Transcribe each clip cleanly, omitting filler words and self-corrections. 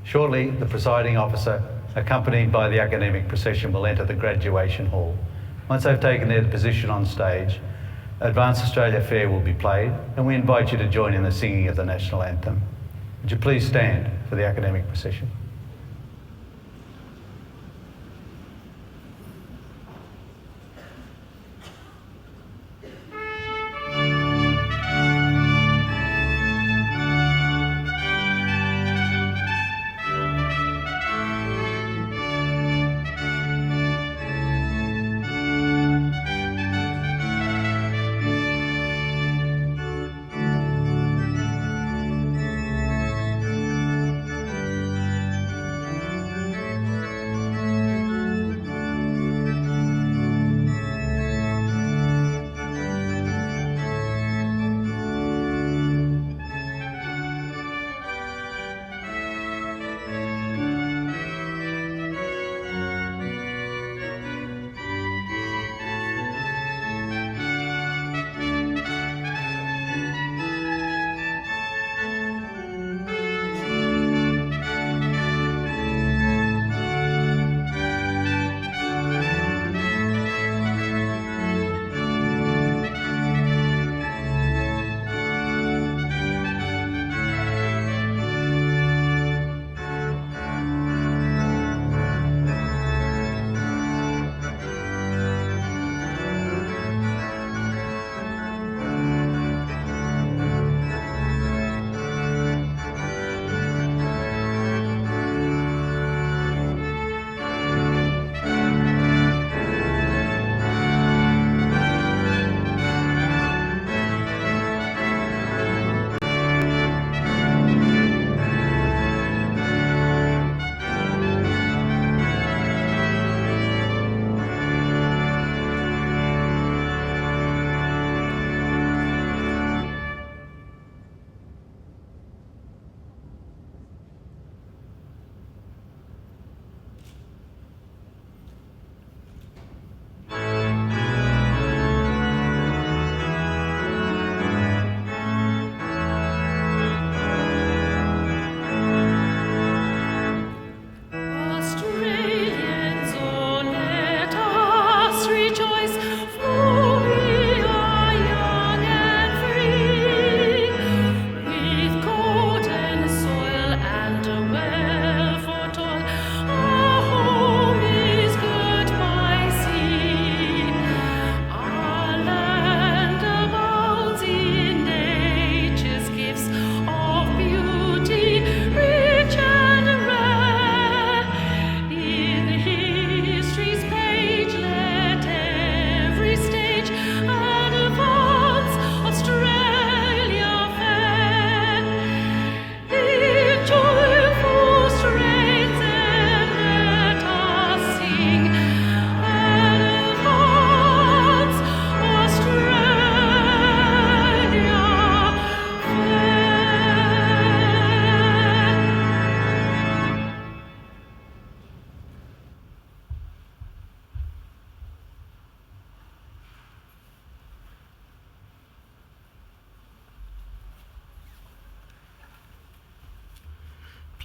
Shortly, the presiding officer, accompanied by the academic procession, will enter the graduation hall. Once they've taken their position on stage, Advanced Australia Fair will be played, and we invite you to join in the singing of the national anthem. Would you please stand for the academic procession?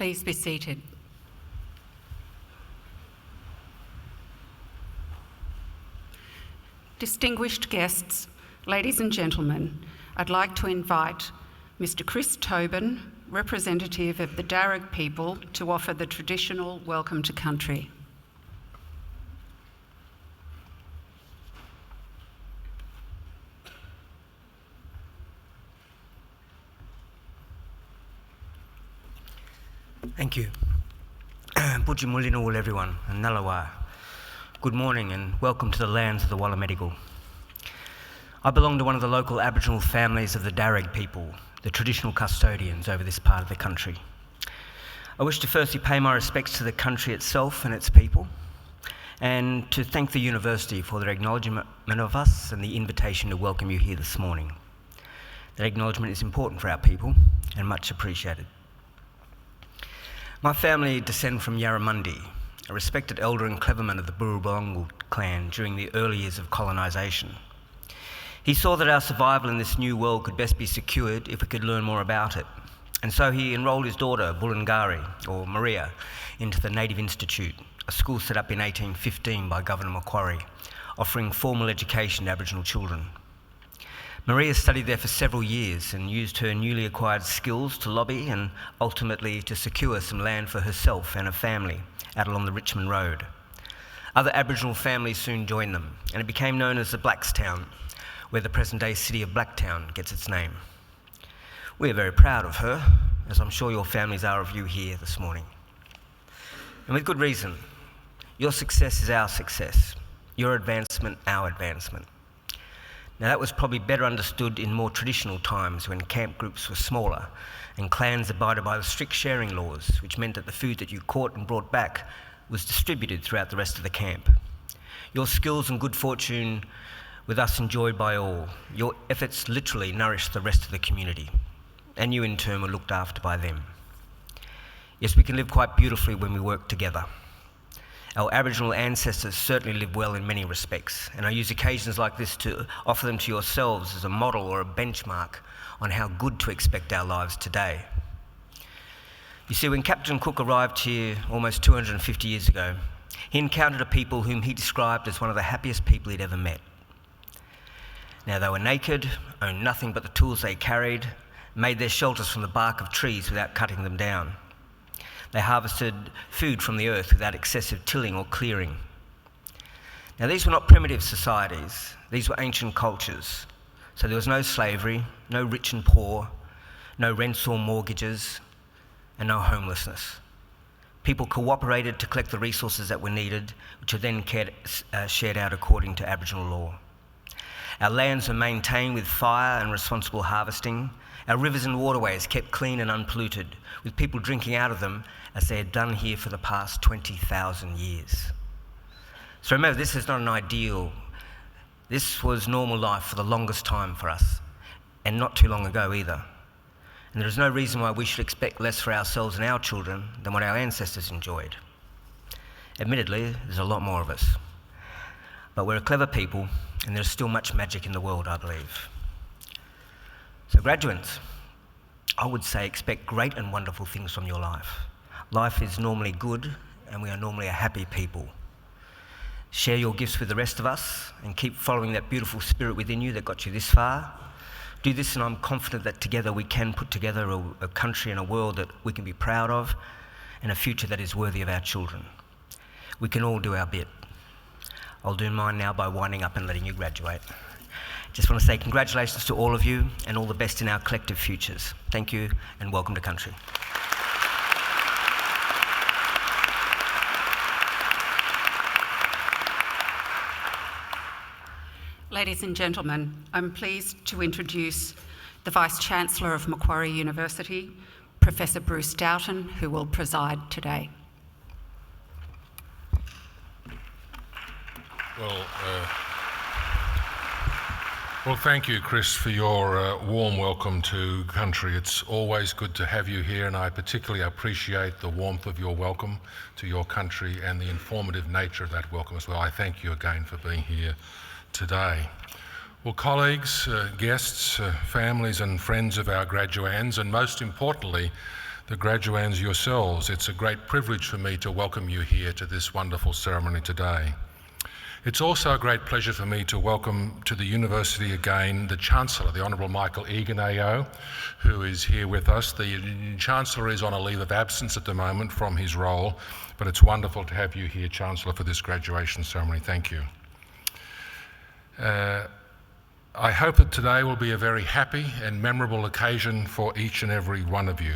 Please be seated. Distinguished guests, ladies and gentlemen, I'd like to invite Mr. Chris Tobin, representative of the Darug people, to offer the traditional welcome to country. Thank you. Pujimulinul everyone, and Nalawa. Good morning and welcome to the lands of the Wallamedigal. I belong to one of the local Aboriginal families of the Darug people, the traditional custodians over this part of the country. I wish to firstly pay my respects to the country itself and its people, and to thank the university for their acknowledgement of us and the invitation to welcome you here this morning. That acknowledgement is important for our people and much appreciated. My family descend from Yarramundi, a respected elder and cleverman of the BREWER clan during the early years of colonisation. He saw that our survival in this new world could best be secured if we could learn more about it, And so he enrolled his daughter, Bulungari, or Maria, into the Native Institute, a school set up in 1815 by Governor Macquarie, offering formal education to Aboriginal children. Maria studied there for several years and used her newly acquired skills to lobby and ultimately to secure some land for herself and her family out along the Richmond Road. Other Aboriginal families soon joined them, and it became known as the Blackstown, where the present-day city of Blacktown gets its name. We are very proud of her, as I'm sure your families are of you here this morning. And with good reason. Your success is our success. Your advancement, our advancement. Now that was probably better understood in more traditional times when camp groups were smaller and clans abided by the strict sharing laws, which meant that the food that you caught and brought back was distributed throughout the rest of the camp. Your skills and good fortune were thus enjoyed by all. Your efforts literally nourished the rest of the community, and you in turn were looked after by them. Yes, we can live quite beautifully when we work together. Our Aboriginal ancestors certainly lived well in many respects, and I use occasions like this to offer them to yourselves as a model or a benchmark on how good to expect our lives today. You see, when Captain Cook arrived here almost 250 years ago, he encountered a people whom he described as one of the happiest people he'd ever met. Now, they were naked, owned nothing but the tools they carried, made their shelters from the bark of trees without cutting them down. They harvested food from the earth without excessive tilling or clearing. Now, these were not primitive societies. These were ancient cultures. So there was no slavery, no rich and poor, no rents or mortgages, and no homelessness. People cooperated to collect the resources that were needed, which were then shared out according to Aboriginal law. Our lands were maintained with fire and responsible harvesting. Our rivers and waterways kept clean and unpolluted, with people drinking out of them as they had done here for the past 20,000 years. So remember, this is not an ideal. This was normal life for the longest time for us, and not too long ago either. And there is no reason why we should expect less for ourselves and our children than what our ancestors enjoyed. Admittedly, there's a lot more of us. But we're a clever people, and there's still much magic in the world, I believe. So graduates, I would say expect great and wonderful things from your life. Life is normally good, and we are normally a happy people. Share your gifts with the rest of us, and keep following that beautiful spirit within you that got you this far. Do this, and I'm confident that together we can put together a country and a world that we can be proud of, and a future that is worthy of our children. We can all do our bit. I'll do mine now by winding up and letting you graduate. Just want to say congratulations to all of you and all the best in our collective futures. Thank you and welcome to country. Ladies and gentlemen, I'm pleased to introduce the Vice-Chancellor of Macquarie University, Professor Bruce Dowton, who will preside today. Well, thank you, Chris, for your warm welcome to country. It's always good to have you here, and I particularly appreciate the warmth of your welcome to your country and the informative nature of that welcome as well. I thank you again for being here today. Well, colleagues, guests, families and friends of our graduands, and most importantly, the graduands yourselves, it's a great privilege for me to welcome you here to this wonderful ceremony today. It's also a great pleasure for me to welcome to the University again the Chancellor, the Honourable Michael Egan AO, who is here with us. The Chancellor is on a leave of absence at the moment from his role, but it's wonderful to have you here, Chancellor, for this graduation ceremony. Thank you. I hope that today will be a very happy and memorable occasion for each and every one of you.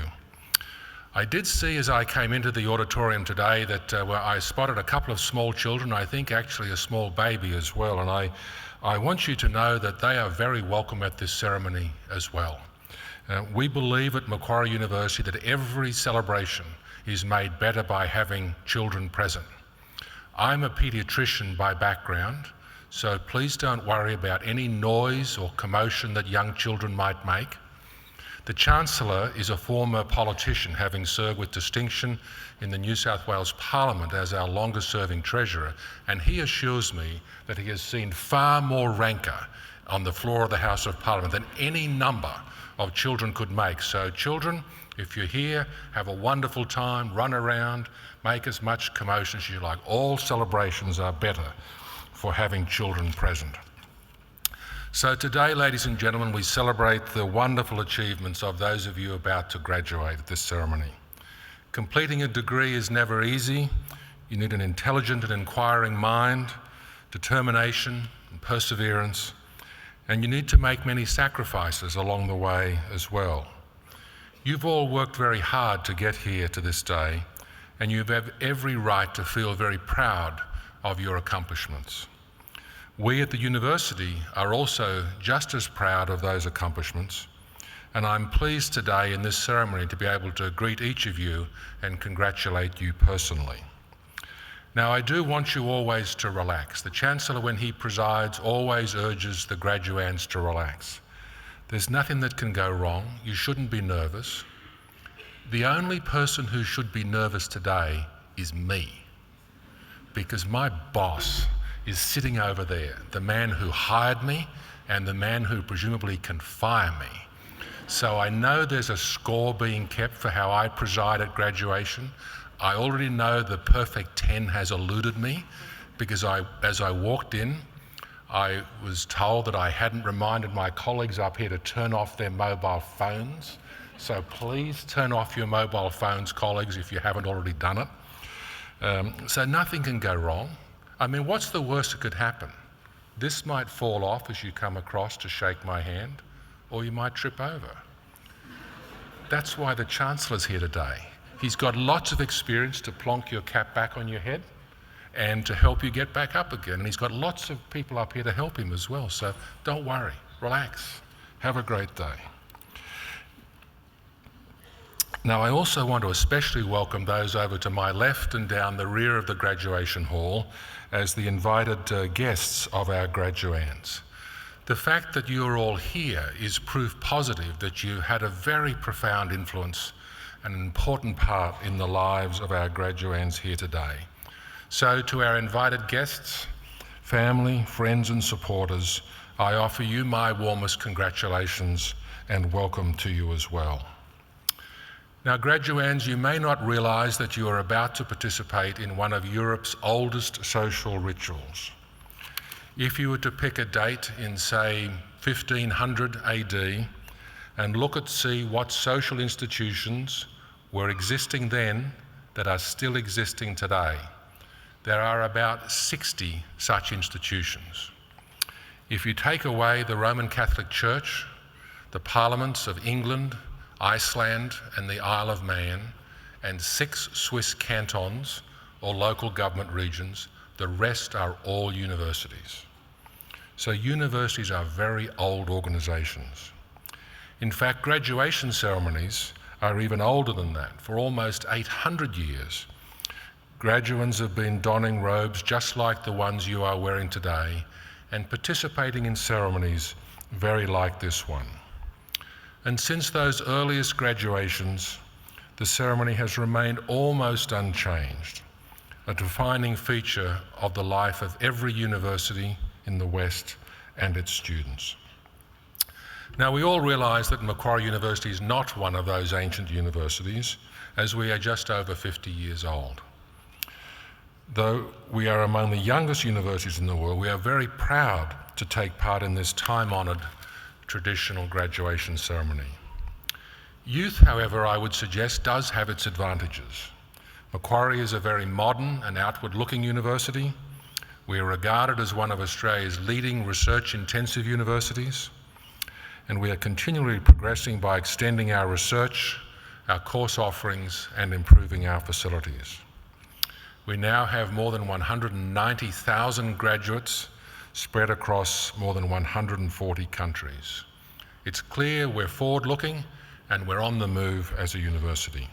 I did see as I came into the auditorium today that I spotted a couple of small children, I think actually a small baby as well, and I want you to know that they are very welcome at this ceremony as well. We believe at Macquarie University that every celebration is made better by having children present. I'm a paediatrician by background, so please don't worry about any noise or commotion that young children might make. The Chancellor is a former politician, having served with distinction in the New South Wales Parliament as our longest serving Treasurer, and he assures me that he has seen far more rancour on the floor of the House of Parliament than any number of children could make. So children, if you're here, have a wonderful time, run around, make as much commotion as you like. All celebrations are better for having children present. So today, ladies and gentlemen, we celebrate the wonderful achievements of those of you about to graduate at this ceremony. Completing a degree is never easy. You need an intelligent and inquiring mind, determination and perseverance, and you need to make many sacrifices along the way as well. You've all worked very hard to get here to this day, and you have every right to feel very proud of your accomplishments. We at the university are also just as proud of those accomplishments, and I'm pleased today in this ceremony to be able to greet each of you and congratulate you personally. Now, I do want you always to relax. The Chancellor, when he presides, always urges the graduands to relax. There's nothing that can go wrong. You shouldn't be nervous. The only person who should be nervous today is me, because my boss is sitting over there, the man who hired me and the man who presumably can fire me. So I know there's a score being kept for how I preside at graduation. I already know the perfect 10 has eluded me because as I walked in, I was told that I hadn't reminded my colleagues up here to turn off their mobile phones. So please turn off your mobile phones, colleagues, if you haven't already done it. So nothing can go wrong. I mean, what's the worst that could happen? This might fall off as you come across to shake my hand, or you might trip over. That's why the Chancellor's here today. He's got lots of experience to plonk your cap back on your head and to help you get back up again. And he's got lots of people up here to help him as well. So don't worry, relax, have a great day. Now, I also want to especially welcome those over to my left and down the rear of the graduation hall as the invited guests of our graduands. The fact that you're all here is proof positive that you had a very profound influence, an important part in the lives of our graduands here today. So to our invited guests, family, friends and supporters, I offer you my warmest congratulations and welcome to you as well. Now, graduands, you may not realise that you are about to participate in one of Europe's oldest social rituals. If you were to pick a date in, say, 1500 AD and look at see what social institutions were existing then that are still existing today, there are about 60 such institutions. If you take away the Roman Catholic Church, the parliaments of England, Iceland and the Isle of Man, and 6 Swiss cantons or local government regions, the rest are all universities. So universities are very old organisations. In fact, graduation ceremonies are even older than that. For almost 800 years, graduands have been donning robes just like the ones you are wearing today and participating in ceremonies very like this one. And since those earliest graduations, the ceremony has remained almost unchanged, a defining feature of the life of every university in the West and its students. Now, we all realise that Macquarie University is not one of those ancient universities, as we are just over 50 years old. Though we are among the youngest universities in the world, we are very proud to take part in this time-honoured traditional graduation ceremony. Youth, however, I would suggest, does have its advantages. Macquarie is a very modern and outward-looking university. We are regarded as one of Australia's leading research-intensive universities, and we are continually progressing by extending our research, our course offerings, and improving our facilities. We now have more than 190,000 graduates spread across more than 140 countries. It's clear we're forward-looking and we're on the move as a university.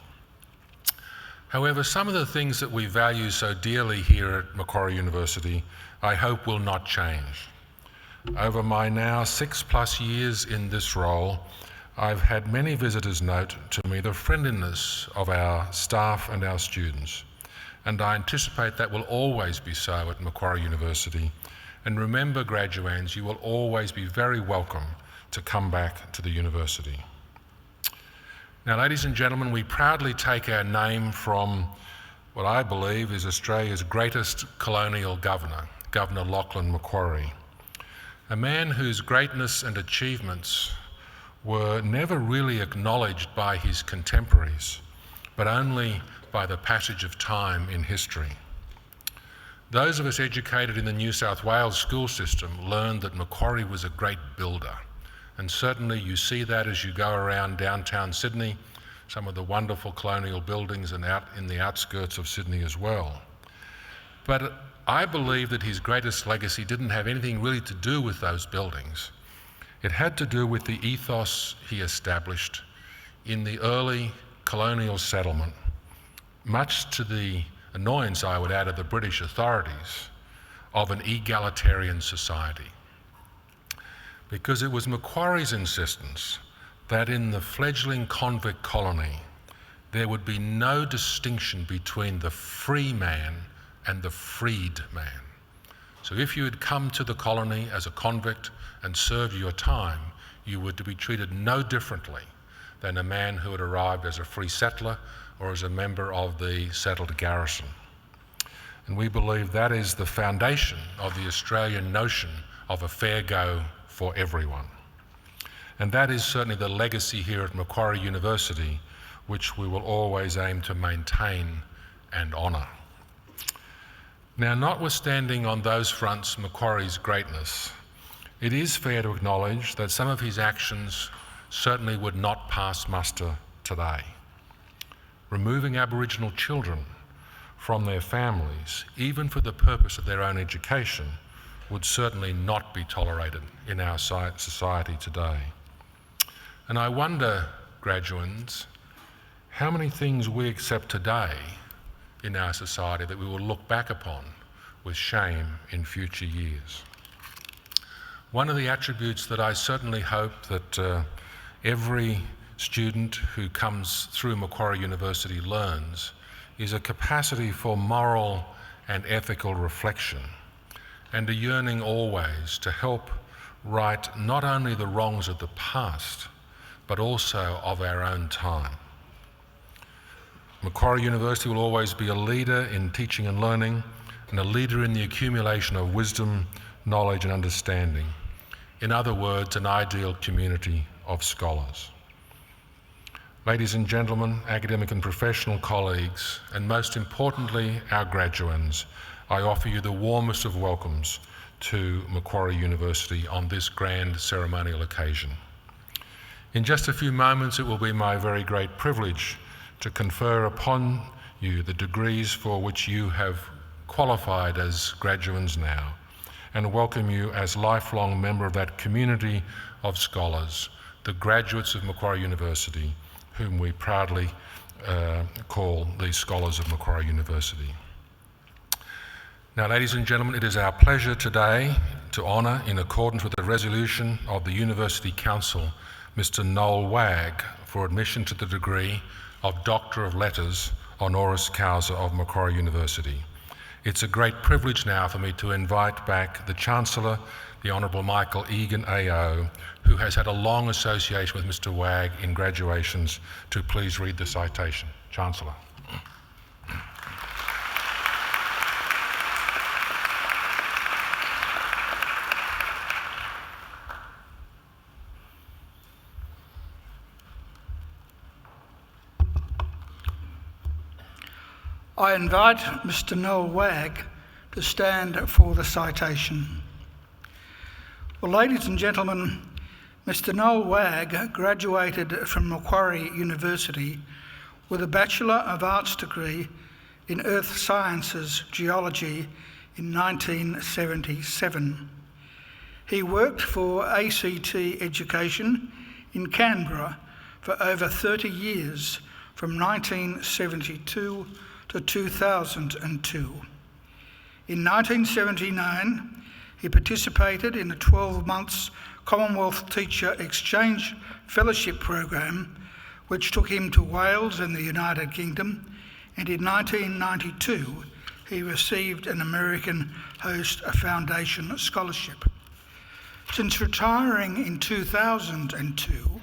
However, some of the things that we value so dearly here at Macquarie University, I hope will not change. Over my now 6+ years in this role, I've had many visitors note to me the friendliness of our staff and our students, and I anticipate that will always be so at Macquarie University, And remember, graduands, you will always be very welcome to come back to the university. Now, ladies and gentlemen, we proudly take our name from what I believe is Australia's greatest colonial governor, Governor Lachlan Macquarie, a man whose greatness and achievements were never really acknowledged by his contemporaries, but only by the passage of time in history. Those of us educated in the New South Wales school system learned that Macquarie was a great builder, and certainly you see that as you go around downtown Sydney, some of the wonderful colonial buildings and out in the outskirts of Sydney as well. But I believe that his greatest legacy didn't have anything really to do with those buildings. It had to do with the ethos he established in the early colonial settlement, much to the annoyance, I would add, of the British authorities, of an egalitarian society. Because it was Macquarie's insistence that in the fledgling convict colony, there would be no distinction between the free man and the freed man. So if you had come to the colony as a convict and served your time, you were to be treated no differently than a man who had arrived as a free settler or as a member of the settled garrison. And we believe that is the foundation of the Australian notion of a fair go for everyone. And that is certainly the legacy here at Macquarie University, which we will always aim to maintain and honour. Now, notwithstanding on those fronts Macquarie's greatness, it is fair to acknowledge that some of his actions certainly would not pass muster today. Removing Aboriginal children from their families, even for the purpose of their own education, would certainly not be tolerated in our society today. And I wonder, graduands, how many things we accept today in our society that we will look back upon with shame in future years. One of the attributes that I certainly hope that every student who comes through Macquarie University learns is a capacity for moral and ethical reflection, and a yearning always to help right not only the wrongs of the past, but also of our own time. Macquarie University will always be a leader in teaching and learning, and a leader in the accumulation of wisdom, knowledge and understanding. In other words, an ideal community of scholars. Ladies and gentlemen, academic and professional colleagues, and most importantly, our graduands, I offer you the warmest of welcomes to Macquarie University on this grand ceremonial occasion. In just a few moments, it will be my very great privilege to confer upon you the degrees for which you have qualified as graduands now, and welcome you as lifelong member of that community of scholars, the graduates of Macquarie University, whom we proudly call the Scholars of Macquarie University. Now, ladies and gentlemen, it is our pleasure today to honour, in accordance with the resolution of the University Council, Mr. Noel Wagg for admission to the degree of Doctor of Letters honoris causa of Macquarie University. It's a great privilege now for me to invite back the Chancellor, the Honourable Michael Egan AO, who has had a long association with Mr. Wagg in graduations, to please read the citation. Chancellor. I invite Mr. Noel Wagg to stand for the citation. Well, ladies and gentlemen, Mr. Noel Wagg graduated from Macquarie University with a Bachelor of Arts degree in Earth Sciences Geology in 1977. He worked for ACT Education in Canberra for over 30 years, from 1972 to 2002. In 1979, he participated in a 12-month Commonwealth Teacher Exchange Fellowship program, which took him to Wales and the United Kingdom, and in 1992, he received an American Host Foundation scholarship. Since retiring in 2002,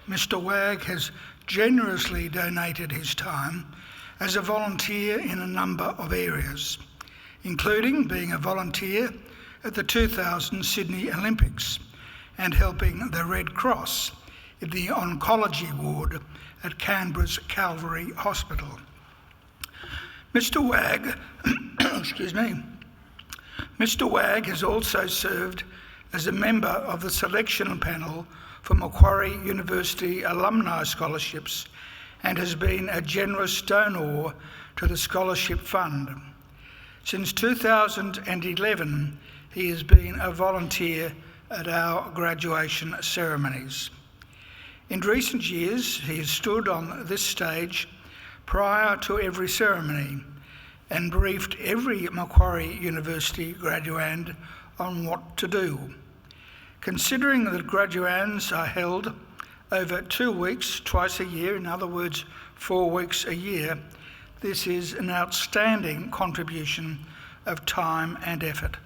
Mr. Wagg has generously donated his time as a volunteer in a number of areas, including being a volunteer at the 2000 Sydney Olympics and helping the Red Cross in the oncology ward at Canberra's Calvary Hospital. Mr. Wagg, Mr. Wagg has also served as a member of the selection panel for Macquarie University alumni scholarships and has been a generous donor to the scholarship fund. Since 2011, he has been a volunteer at our graduation ceremonies. In recent years, he has stood on this stage prior to every ceremony and briefed every Macquarie University graduand on what to do. Considering that graduands are held over 2 weeks, twice a year, in other words, 4 weeks a year, this is an outstanding contribution of time and effort.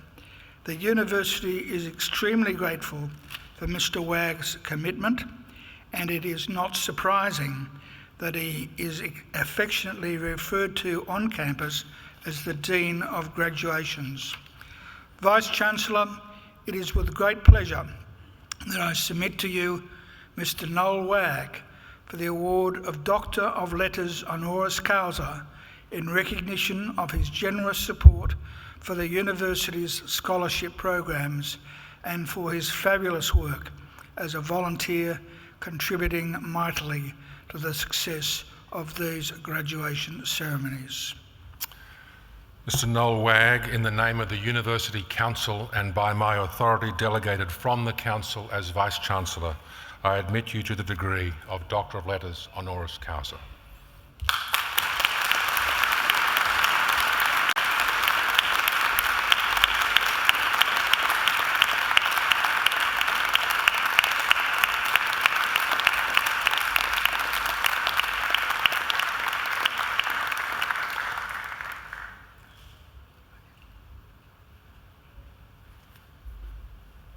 The University is extremely grateful for Mr. Wagg's commitment, and it is not surprising that he is affectionately referred to on campus as the Dean of Graduations. Vice-Chancellor, it is with great pleasure that I submit to you Mr. Noel Wagg for the award of Doctor of Letters honoris causa in recognition of his generous support for the University's scholarship programs and for his fabulous work as a volunteer, contributing mightily to the success of these graduation ceremonies. Mr. Noel Wagg, in the name of the University Council and by my authority delegated from the Council as Vice-Chancellor, I admit you to the degree of Doctor of Letters honoris causa.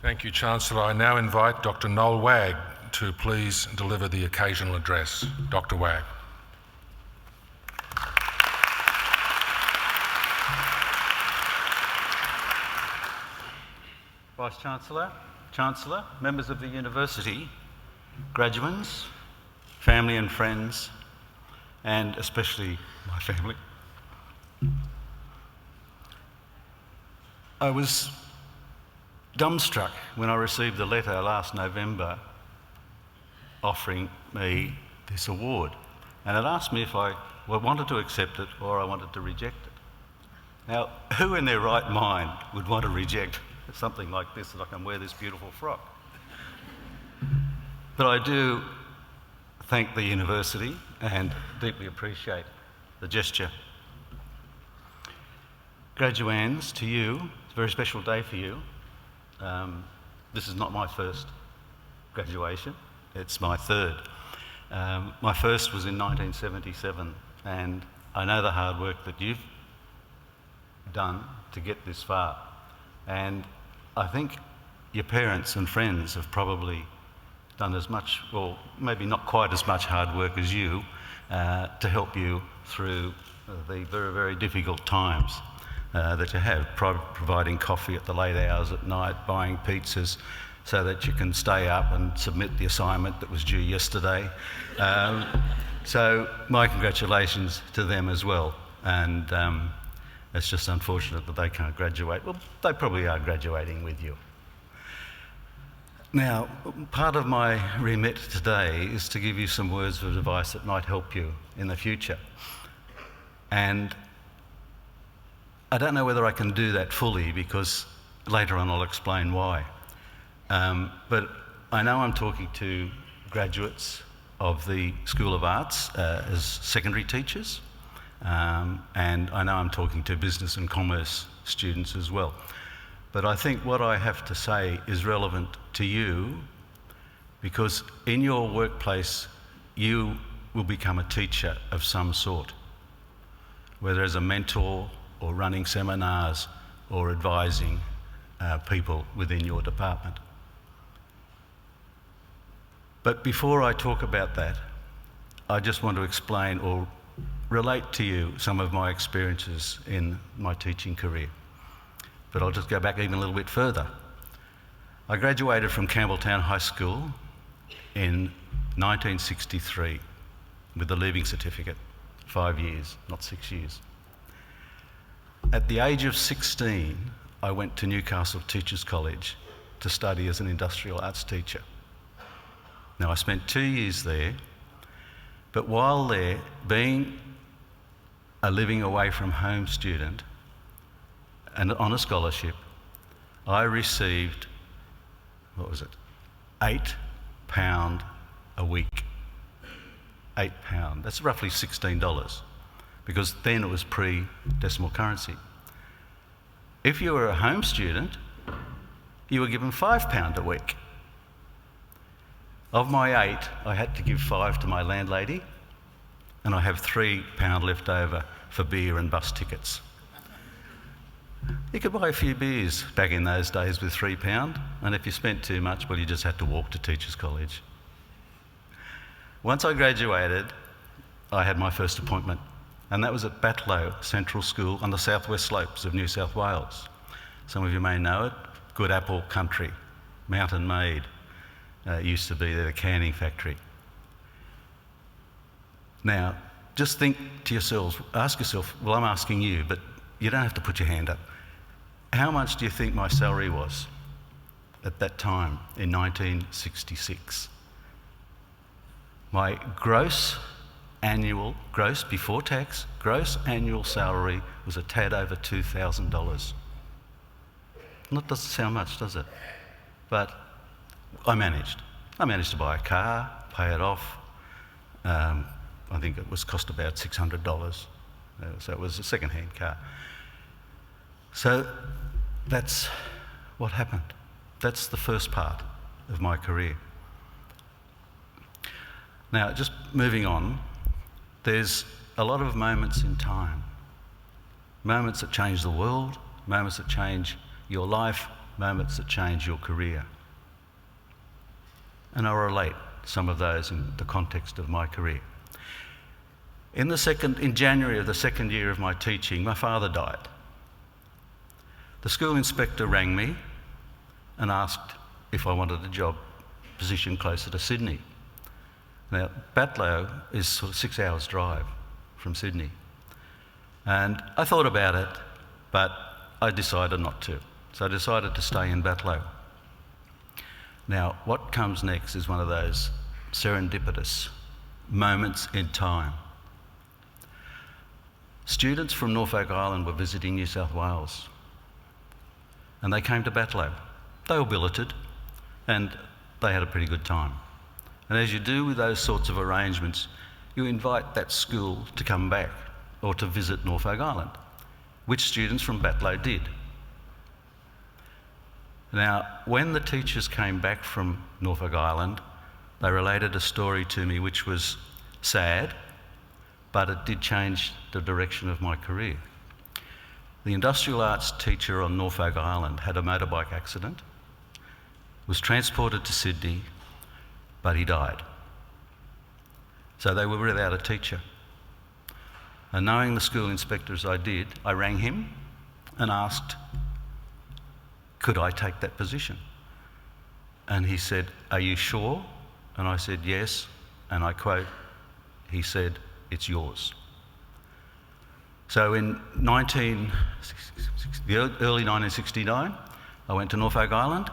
Thank you, Chancellor. I now invite Dr. Noel Wagg to please deliver the occasional address. Dr. Wagg. Vice-Chancellor, Chancellor, members of the University, graduands, family and friends, and especially my family. I was dumbstruck when I received a letter last November offering me this award, and it asked me if I wanted to accept it or I wanted to reject it. Now, who in their right mind would want to reject something like this, that I can wear this beautiful frock? But I do thank the University and deeply appreciate the gesture. Graduands, to you, it's a very special day for you. This is not my first graduation, it's my third. My first was in 1977, and I know the hard work that you've done to get this far. And I think your parents and friends have probably done as much, or maybe not quite as much hard work as you, to help you through the very, very difficult times that you have, providing coffee at the late hours at night, buying pizzas so that you can stay up and submit the assignment that was due yesterday. So my congratulations to them as well. And it's just unfortunate that they can't graduate. Well, they probably are graduating with you. Now, part of my remit today is to give you some words of advice that might help you in the future. And I don't know whether I can do that fully, because later on I'll explain why. But I know I'm talking to graduates of the School of Arts as secondary teachers, and I know I'm talking to business and commerce students as well. But I think what I have to say is relevant to you, because in your workplace you will become a teacher of some sort, whether as a mentor or running seminars or advising people within your department. But before I talk about that, I just want to explain or relate to you some of my experiences in my teaching career. But I'll just go back even a little bit further. I graduated from Campbelltown High School in 1963 with a leaving certificate, 5 years, not 6 years. At the age of 16, I went to Newcastle Teachers College to study as an industrial arts teacher. Now, I spent 2 years there, but while there, being a living away from home student and on a scholarship, I received, £8 a week. £8. That's roughly $16, because then it was pre-decimal currency. If you were a home student, you were given £5 a week. Of my 8, I had to give 5 to my landlady, and I have £3 left over for beer and bus tickets. You could buy a few beers back in those days with £3, and if you spent too much, well, you just had to walk to Teachers College. Once I graduated, I had my first appointment, and that was at Batlow Central School on the southwest slopes of New South Wales. Some of you may know it, good apple country, Mountain Made. It used to be the canning factory. Now, just think to yourselves, ask yourself, well, I'm asking you, but you don't have to put your hand up. How much do you think my salary was at that time in 1966? My gross before tax, gross annual salary was a tad over $2,000. That doesn't sound much, does it? But I managed. I managed to buy a car, pay it off. I think it was cost about $600. So it was a second-hand car. So that's what happened. That's the first part of my career. Now, just moving on, there's a lot of moments in time. Moments that change the world, moments that change your life, moments that change your career. And I'll relate some of those in the context of my career. In January of the second year of my teaching, my father died. The school inspector rang me and asked if I wanted a job position closer to Sydney. Now, Batlow is sort of 6 hours drive from Sydney. And I thought about it, but I decided not to. So I decided to stay in Batlow. Now, what comes next is one of those serendipitous moments in time. Students from Norfolk Island were visiting New South Wales, and they came to Batlow. They were billeted, and they had a pretty good time. And as you do with those sorts of arrangements, you invite that school to come back or to visit Norfolk Island, which students from Batlow did. Now, when the teachers came back from Norfolk Island, they related a story to me which was sad, but it did change the direction of my career. The industrial arts teacher on Norfolk Island had a motorbike accident, was transported to Sydney, but he died. So they were without a teacher. And knowing the school inspector as I did, I rang him and asked, could I take that position? And he said, are you sure? And I said, yes. And I quote, he said, it's yours. So in early 1969, I went to Norfolk Island.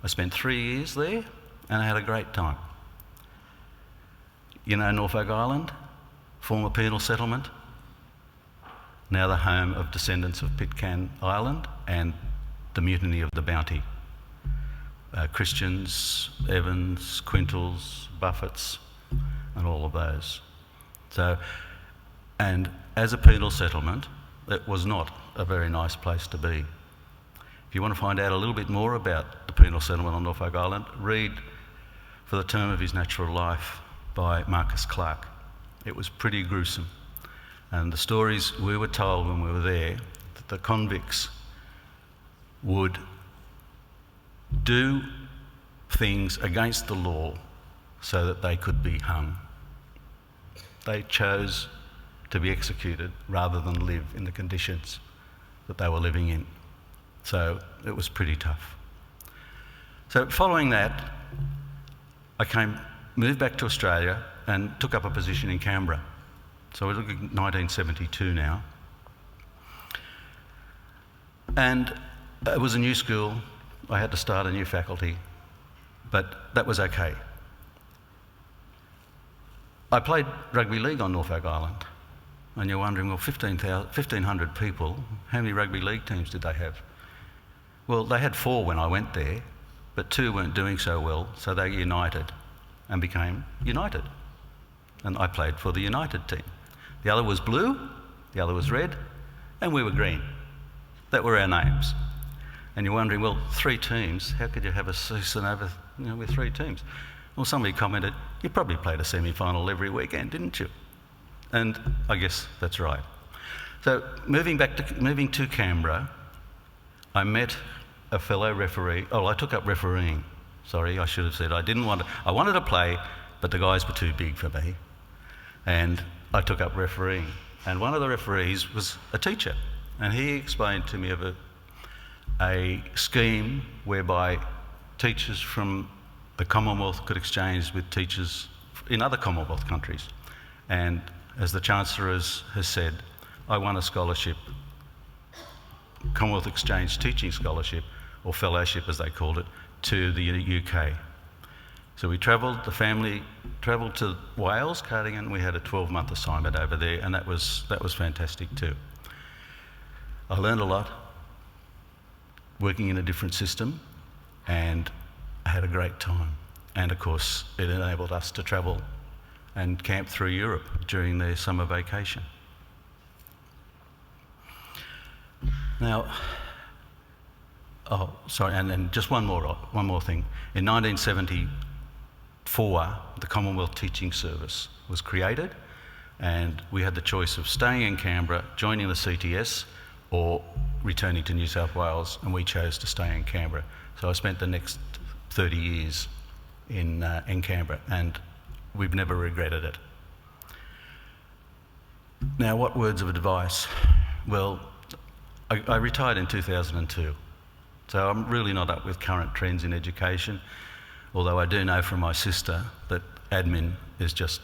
I spent 3 years there, and I had a great time. You know Norfolk Island, former penal settlement, now the home of descendants of Pitcairn Island and the mutiny of the Bounty. Christians, Evans, Quintals, Buffetts, and all of those. So, and as a penal settlement, it was not a very nice place to be. If you want to find out a little bit more about the penal settlement on Norfolk Island, read For the Term of His Natural Life by Marcus Clarke. It was pretty gruesome. And the stories we were told when we were there the convicts would do things against the law so that they could be hung. They chose to be executed rather than live in the conditions that they were living in. So it was pretty tough. So following that, I moved back to Australia and took up a position in Canberra. So we're looking at 1972 now. And it was a new school. I had to start a new faculty, but that was okay. I played rugby league on Norfolk Island, and you're wondering, well, 1,500 people, how many rugby league teams did they have? Well, they had 4 when I went there, but 2 weren't doing so well, so they united and became United. And I played for the United team. The other was blue, the other was red, and we were green. That were our names. And you're wondering, well, 3 teams, how could you have a season over, with 3 teams? Well, somebody commented, you probably played a semi-final every weekend, didn't you? And I guess that's right. So moving to Canberra, I met a fellow referee. Oh, I took up refereeing. Sorry, I should have said I wanted to play, but the guys were too big for me. And I took up refereeing. And one of the referees was a teacher. And he explained to me of a scheme whereby teachers from the Commonwealth could exchange with teachers in other Commonwealth countries. And as the Chancellor has said, I won a scholarship, Commonwealth Exchange Teaching Scholarship, or Fellowship as they called it, to the UK. So we travelled, the family travelled to Wales, Cardigan. We had a 12-month assignment over there, and that was fantastic too. I learned a lot, working in a different system, and I had a great time. And of course, it enabled us to travel and camp through Europe during their summer vacation. Now, and then just one more thing. In 1974, the Commonwealth Teaching Service was created, and we had the choice of staying in Canberra, joining the CTS, or returning to New South Wales, and we chose to stay in Canberra. So I spent the next 30 years in Canberra, and we've never regretted it. Now, what words of advice? Well, I retired in 2002, so I'm really not up with current trends in education, although I do know from my sister that admin is just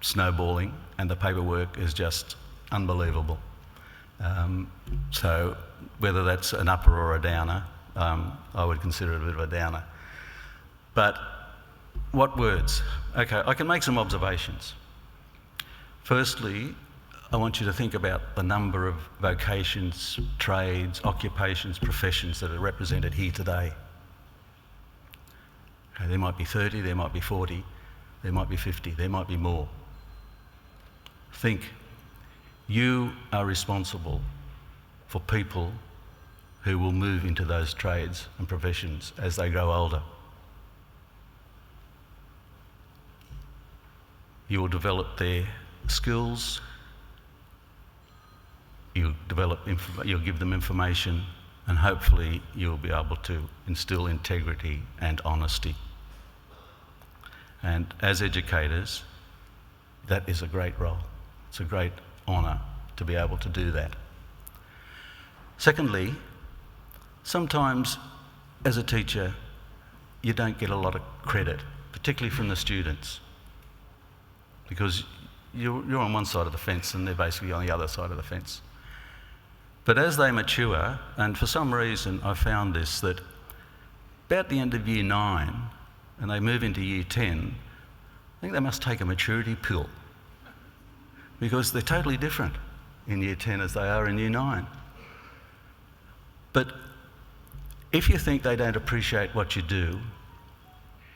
snowballing and the paperwork is just unbelievable. So whether that's an upper or a downer, I would consider it a bit of a downer. But what words? Okay, I can make some observations. Firstly, I want you to think about the number of vocations, trades, occupations, professions that are represented here today. Okay, there might be 30, there might be 40, there might be 50, there might be more. Think, you are responsible for people who will move into those trades and professions as they grow older. You will develop their skills, you'll give them information, and hopefully you'll be able to instill integrity and honesty. And as educators, that is a great role. It's a great honour to be able to do that. Secondly, sometimes as a teacher, you don't get a lot of credit, particularly from the students, because you're on one side of the fence and they're basically on the other side of the fence. But as they mature, and for some reason I found this, that about the end of year 9 and they move into year 10, I think they must take a maturity pill, because they're totally different in year 10 as they are in year 9. But if you think they don't appreciate what you do,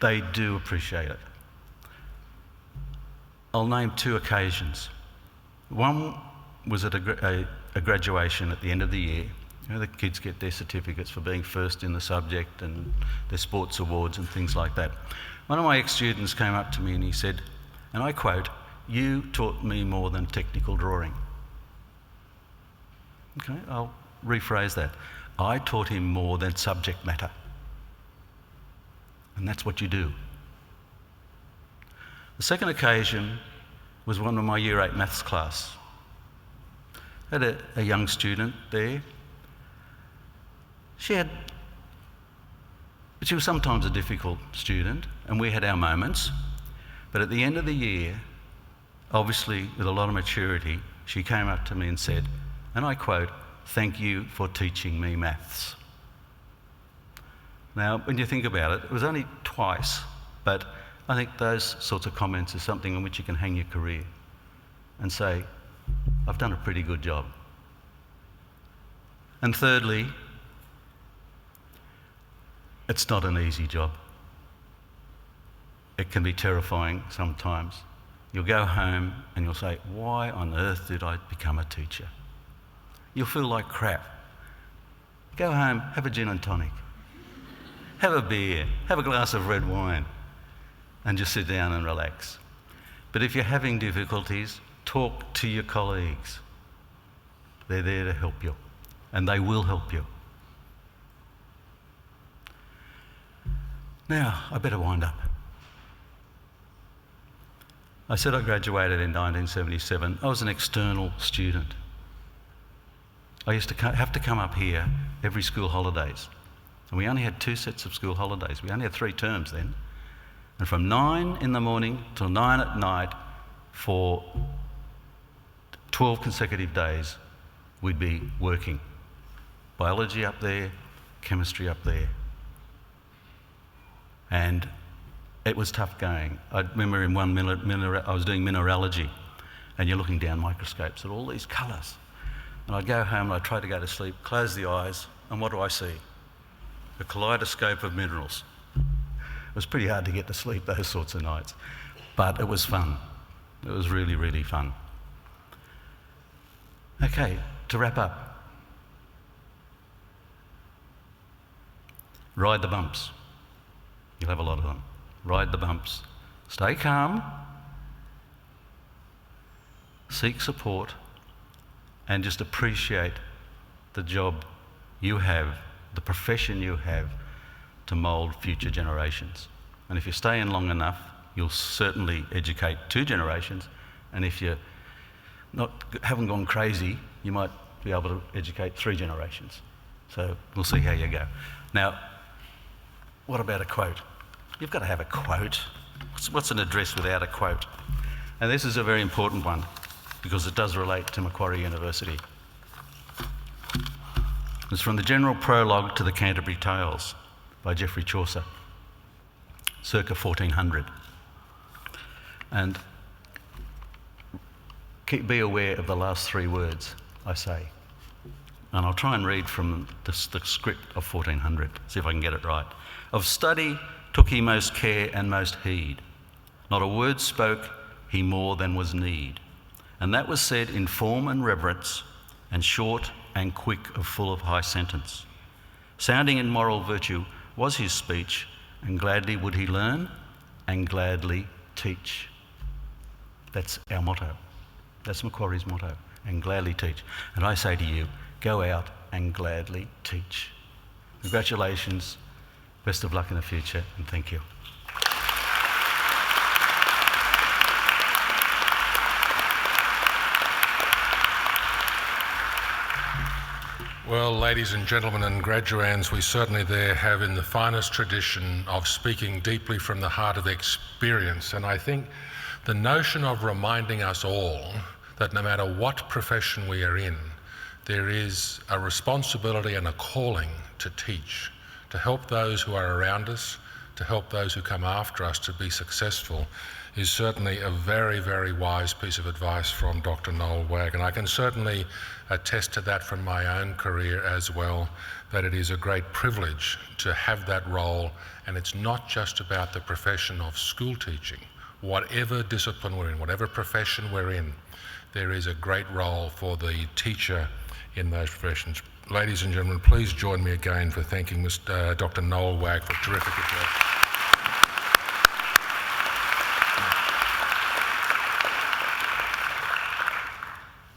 they do appreciate it. I'll name 2 occasions. One was at a graduation at the end of the year. You know, the kids get their certificates for being first in the subject and their sports awards and things like that. One of my ex-students came up to me and he said, and I quote, "You taught me more than technical drawing." Okay, rephrase that. I taught him more than subject matter. And that's what you do. The second occasion was one of my Year 8 maths class. I had a young student there. She was sometimes a difficult student, and we had our moments. But at the end of the year, obviously with a lot of maturity, she came up to me and said, and I quote, "Thank you for teaching me maths." Now, when you think about it, it was only twice, but I think those sorts of comments are something on which you can hang your career and say, I've done a pretty good job. And thirdly, it's not an easy job. It can be terrifying sometimes. You'll go home and you'll say, why on earth did I become a teacher? You'll feel like crap. Go home, have a gin and tonic. Have a beer, have a glass of red wine, and just sit down and relax. But if you're having difficulties, talk to your colleagues. They're there to help you, and they will help you. Now, I better wind up. I said I graduated in 1977. I was an external student. I used to have to come up here every school holidays. And we only had 2 sets of school holidays. We only had 3 terms then. And from 9 in the morning till 9 at night for 12 consecutive days, we'd be working. Biology up there, chemistry up there. And it was tough going. I remember in one minute, I was doing mineralogy, and you're looking down microscopes at all these colours. And I'd go home and I'd try to go to sleep, close the eyes, and what do I see? A kaleidoscope of minerals. It was pretty hard to get to sleep those sorts of nights, but it was fun. It was really, really fun. Okay, to wrap up. Ride the bumps. You'll have a lot of them. Ride the bumps. Stay calm. Seek support. And just appreciate the job you have, the profession you have to mould future generations. And if you stay in long enough, you'll certainly educate 2 generations. And if you haven't gone crazy, you might be able to educate 3 generations. So we'll see how you go. Now, what about a quote? You've got to have a quote. What's an address without a quote? And this is a very important one because it does relate to Macquarie University. It's from the General Prologue to the Canterbury Tales by Geoffrey Chaucer, circa 1400. And be aware of the last 3 words I say. And I'll try and read from the script of 1400, see if I can get it right. Of study took he most care and most heed. Not a word spoke he more than was need. And that was said in form and reverence, and short and quick full of high sentence. Sounding in moral virtue was his speech, and gladly would he learn, and gladly teach. That's our motto. That's Macquarie's motto, and gladly teach. And I say to you, go out and gladly teach. Congratulations, best of luck in the future, and thank you. Well, ladies and gentlemen and graduands, we certainly there have in the finest tradition of speaking deeply from the heart of experience. And I think the notion of reminding us all that no matter what profession we are in, there is a responsibility and a calling to teach, to help those who are around us, to help those who come after us to be successful, is certainly a very, very wise piece of advice from Dr. Noel Wagg. And I can certainly attest to that from my own career as well, that it is a great privilege to have that role. And it's not just about the profession of school teaching. Whatever discipline we're in, whatever profession we're in, there is a great role for the teacher in those professions. Ladies and gentlemen, please join me again for thanking Dr. Noel Wagg for a terrific address.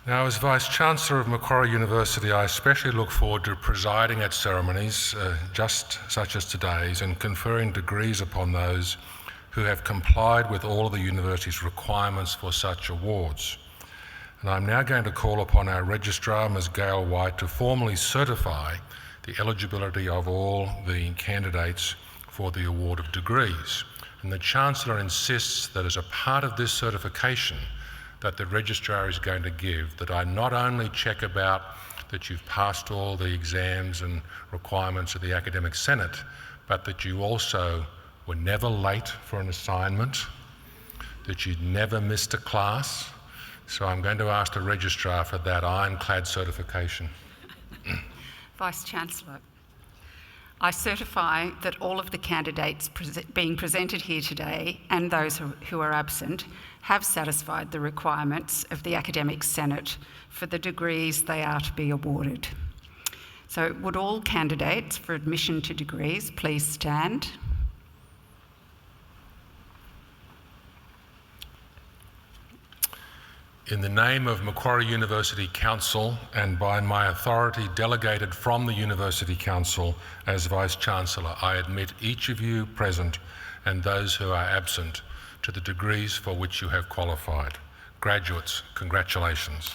Now, as Vice-Chancellor of Macquarie University, I especially look forward to presiding at ceremonies just such as today's and conferring degrees upon those who have complied with all of the university's requirements for such awards. And I'm now going to call upon our Registrar, Ms. Gail White, to formally certify the eligibility of all the candidates for the award of degrees. And the Chancellor insists that as a part of this certification that the Registrar is going to give, that I not only check about that you've passed all the exams and requirements of the Academic Senate, but that you also were never late for an assignment, that you'd never missed a class. So I'm going to ask the Registrar for that ironclad certification. Vice-Chancellor, I certify that all of the candidates being presented here today and those who are absent have satisfied the requirements of the Academic Senate for the degrees they are to be awarded. So would all candidates for admission to degrees please stand? In the name of Macquarie University Council and by my authority delegated from the University Council as Vice-Chancellor, I admit each of you present and those who are absent to the degrees for which you have qualified. Graduates, congratulations.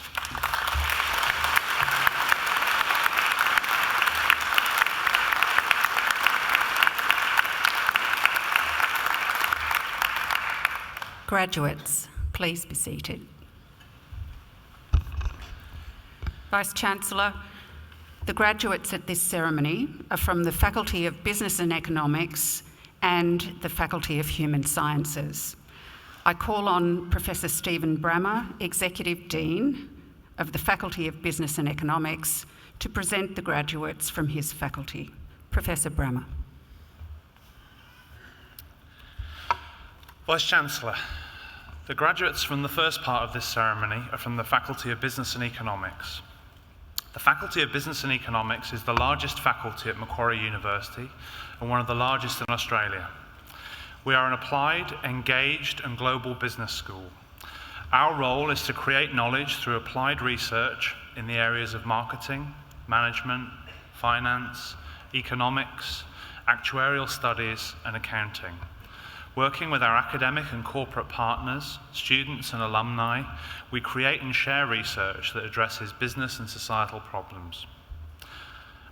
Graduates, please be seated. Vice-Chancellor, the graduates at this ceremony are from the Faculty of Business and Economics and the Faculty of Human Sciences. I call on Professor Stephen Brammer, Executive Dean of the Faculty of Business and Economics, to present the graduates from his faculty. Professor Brammer. Vice-Chancellor, the graduates from the first part of this ceremony are from the Faculty of Business and Economics. The Faculty of Business and Economics is the largest faculty at Macquarie University and one of the largest in Australia. We are an applied, engaged and global business school. Our role is to create knowledge through applied research in the areas of marketing, management, finance, economics, actuarial studies and accounting. Working with our academic and corporate partners, students and alumni, we create and share research that addresses business and societal problems.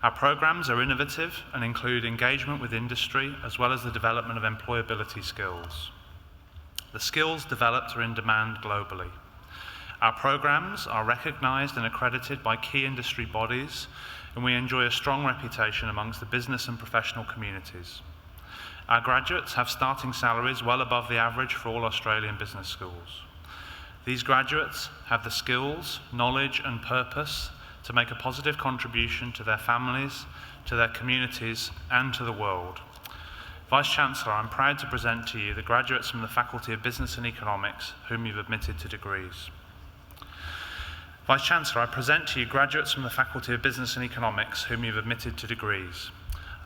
Our programs are innovative and include engagement with industry as well as the development of employability skills. The skills developed are in demand globally. Our programs are recognised and accredited by key industry bodies, and we enjoy a strong reputation amongst the business and professional communities. Our graduates have starting salaries well above the average for all Australian business schools. These graduates have the skills, knowledge and purpose to make a positive contribution to their families, to their communities and to the world. Vice-Chancellor, I'm proud to present to you the graduates from the Faculty of Business and Economics whom you've admitted to degrees. Vice-Chancellor, I present to you graduates from the Faculty of Business and Economics whom you've admitted to degrees.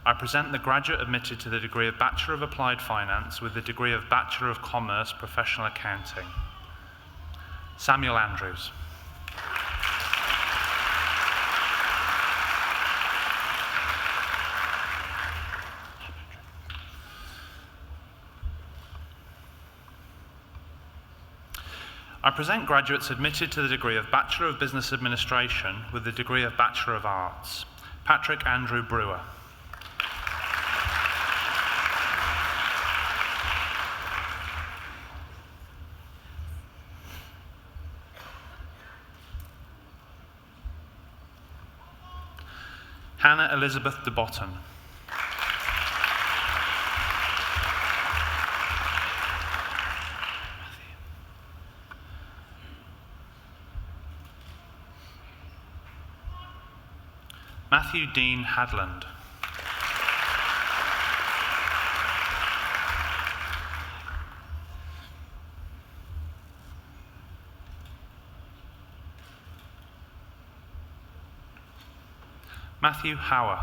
I present the graduate admitted to the degree of Bachelor of Applied Finance with the degree of Bachelor of Commerce Professional Accounting. Samuel Andrews. I present graduates admitted to the degree of Bachelor of Business Administration with the degree of Bachelor of Arts. Patrick Andrew Brewer. Hannah Elizabeth de Botton. Matthew Dean Hadland. Matthew Hauer.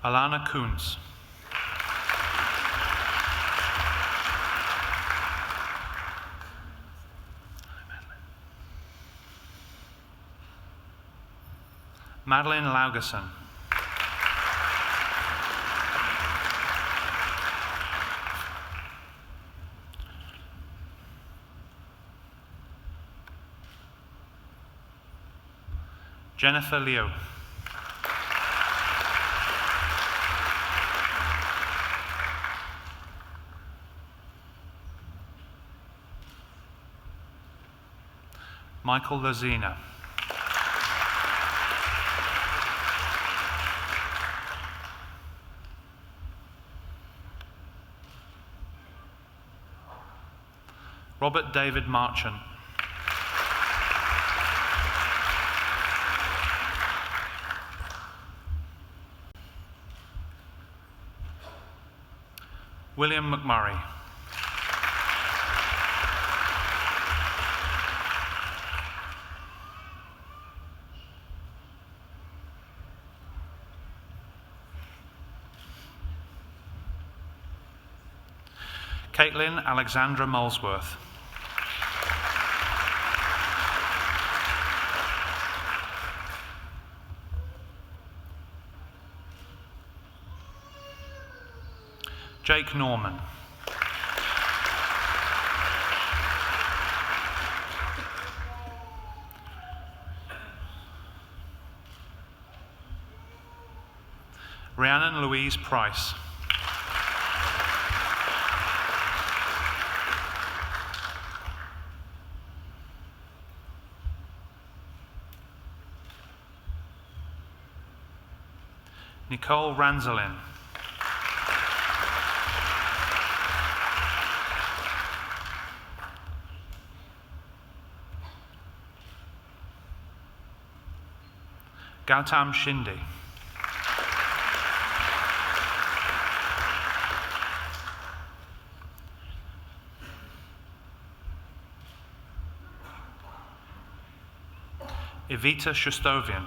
Alana Koons. Madeline Laugerson. Jennifer Leo. Michael Lozina. Robert David Marchant. William McMurray. Caitlin Alexandra Molesworth. Jake Norman. Rhiannon Louise Price. Nicole Ranzelin. Gautam Shinde. Evita Shustovian.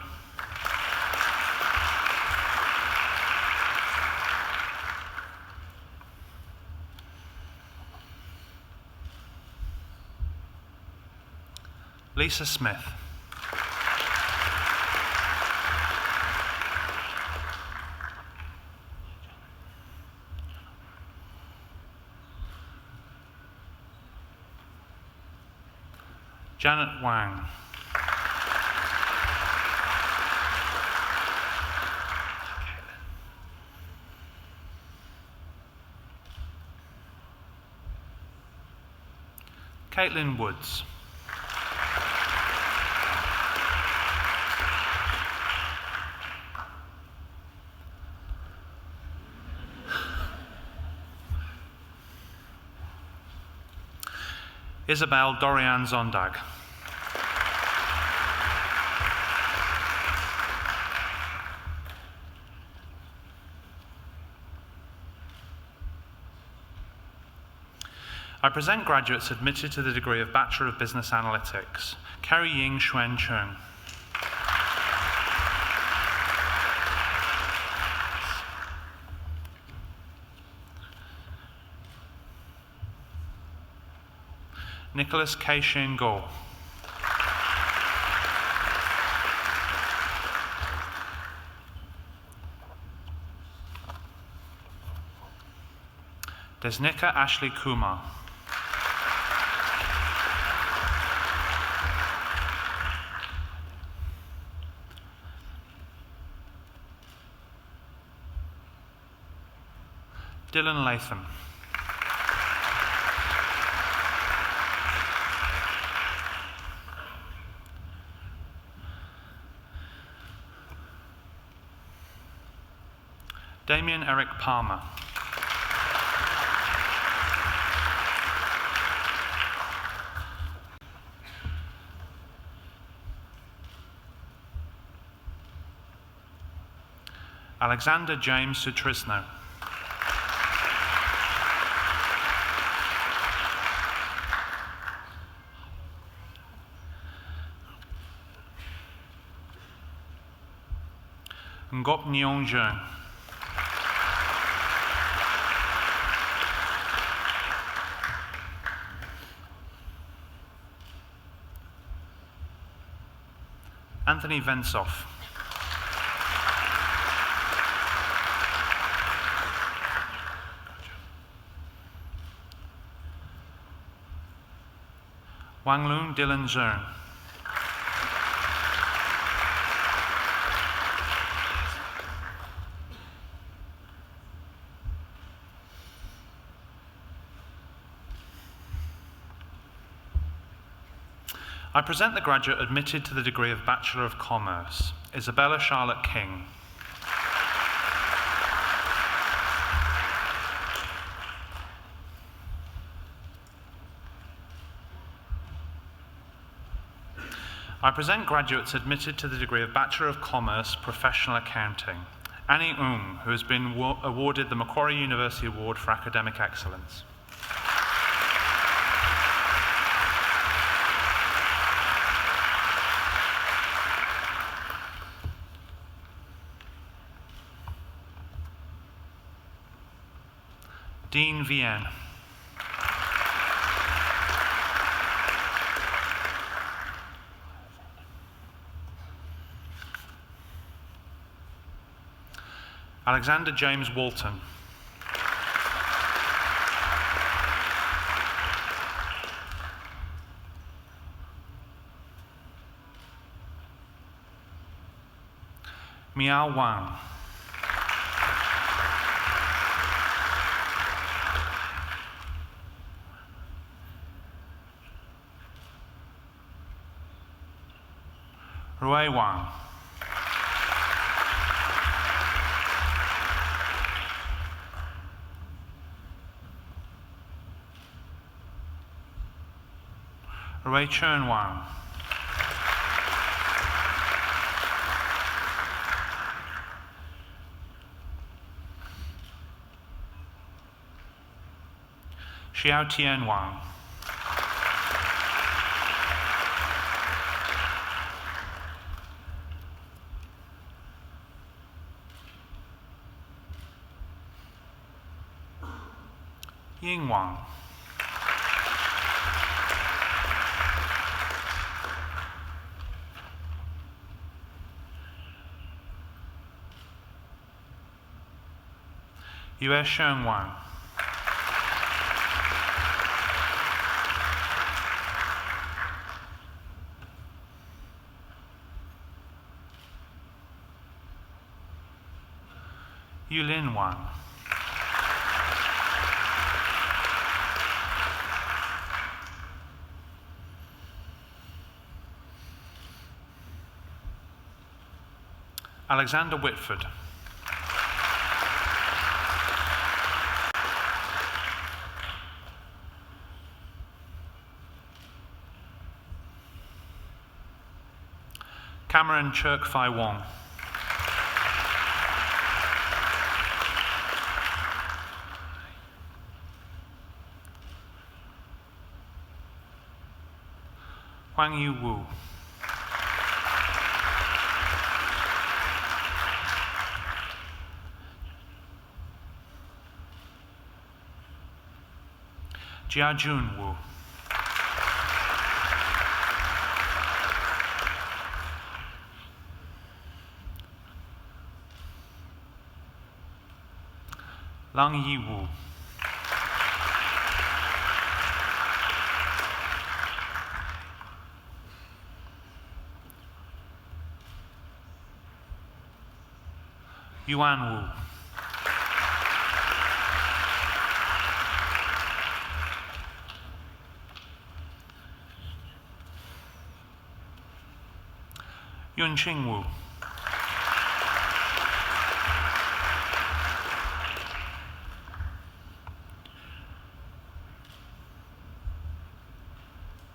Lisa Smith. Janet Wang. Caitlin Woods. Isabel Dorian Zondag. I present graduates admitted to the degree of Bachelor of Business Analytics. Carrie Ying Xuan Chung. Nicholas K. Shin Go. Desnika Ashley Kumar. Dylan Latham. Damien Eric Palmer. Alexander James Sutrisno. Ngop Nyeong Jeong. Anthony Vensoff. Wanglun Dylan Zern. I present the graduate admitted to the degree of Bachelor of Commerce, Isabella Charlotte King. I present graduates admitted to the degree of Bachelor of Commerce, Professional Accounting, Annie who has been awarded the Macquarie University Award for Academic Excellence. Dean Vienne. Alexander James Walton. Miao Wang. Rui Wang. Rui Chern Wang. Xiao Tian Wang. Ying Wang. Yue Sheng Wang. Yulin Wang. Alexander Whitford. Cameron Chirk Fai Wong. Huang Yu Wu. Jiajun Wu. Lang Yi Wu. Yuan Wu. Yunqing Wu.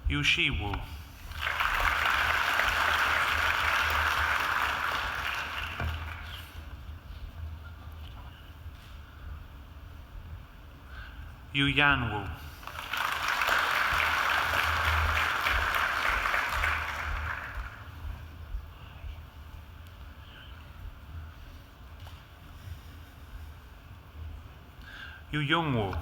Yushi Wu. Yu Yan Wu. Yu Yung Wu.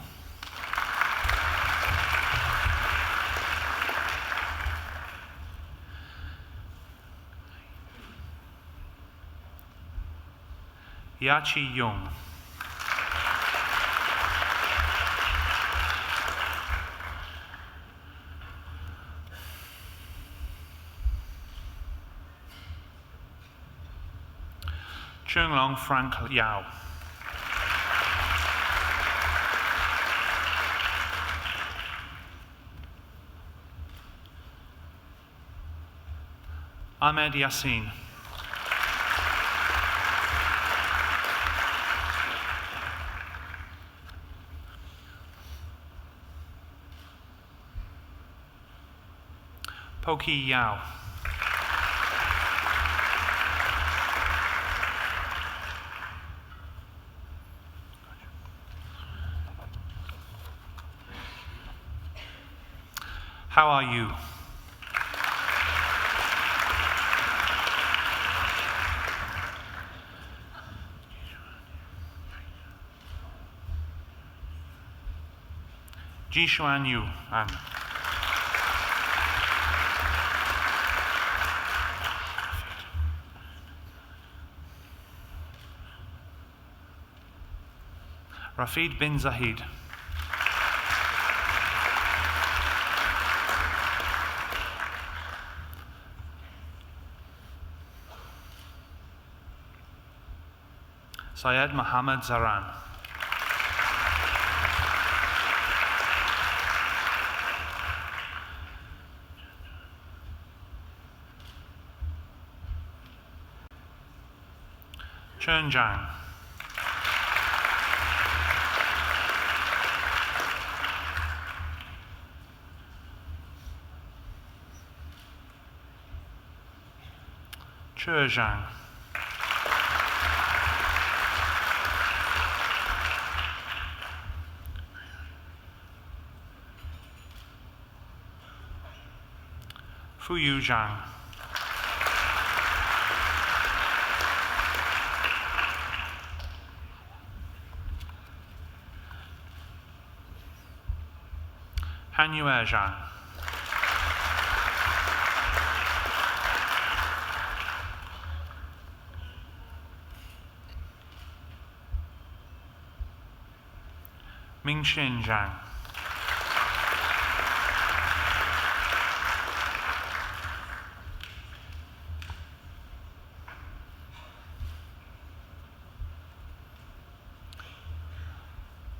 Yachi Young. Chung Long Frank Yao. Ahmed Yassin. Poki Yao. How are you? Jishuan Yu An. Rafid bin Zahid. Syed Muhammad Zaran. Chen Zhang. Che Zhang. Fuyu Zhang. Hanyue Zhang. Mingxin Zhang.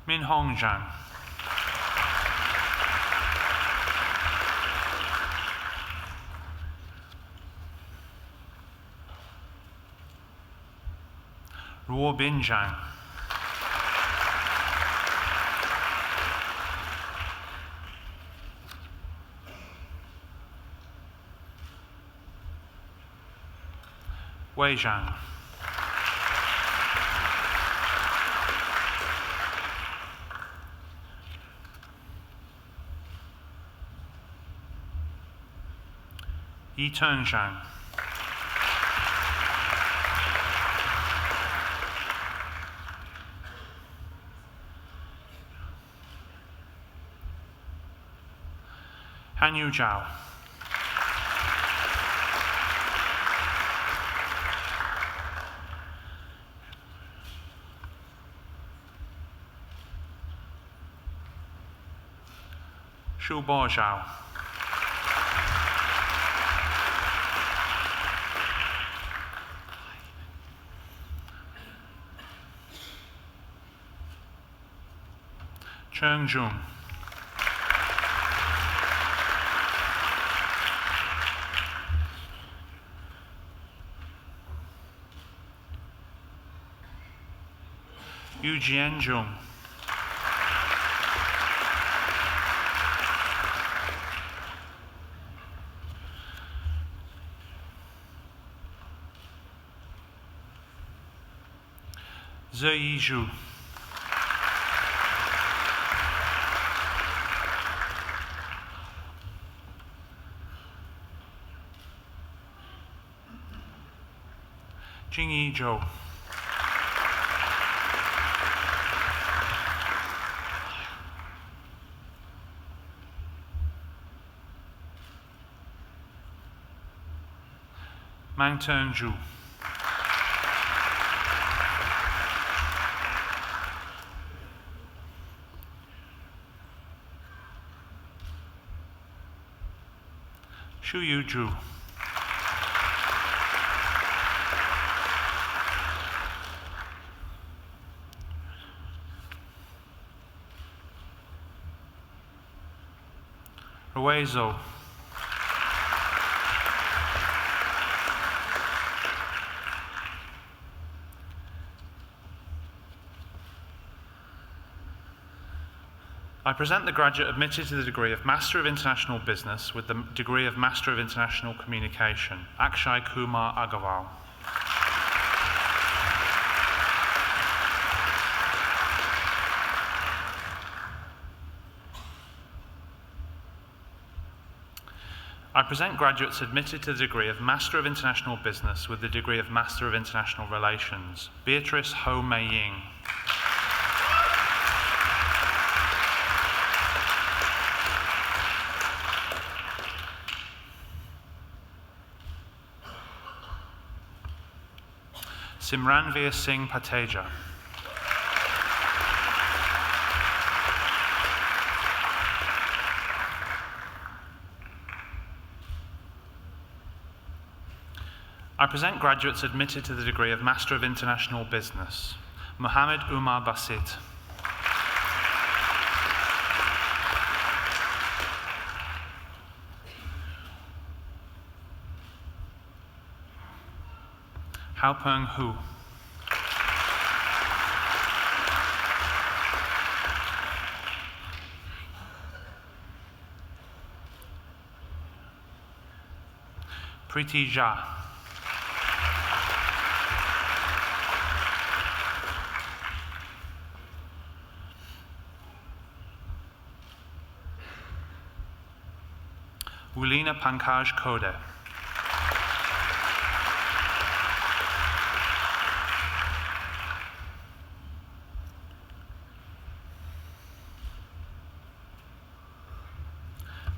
Minhong Zhang. Rueben Zhang. Wei Zhang. Yi Teng Zhang. Han Yu Zhao. Shu Bo Zhao. Cheng Jun. Yu Jianzhong. Ze Yizhu. Jing Yi Zhou. Mang Teng Zhu. Shu Yu Ju. Ruei Zhou. I present the graduate admitted to the degree of Master of International Business with the degree of Master of International Communication, Akshay Kumar Agarwal. I present graduates admitted to the degree of Master of International Business with the degree of Master of International Relations, Beatrice Ho Mei Ying. Simranveer Singh Pateja. I present graduates admitted to the degree of Master of International Business, Mohammed Umar Basit. Hao Peng Hu. Preeti Jha. Ulina Pankaj Kode.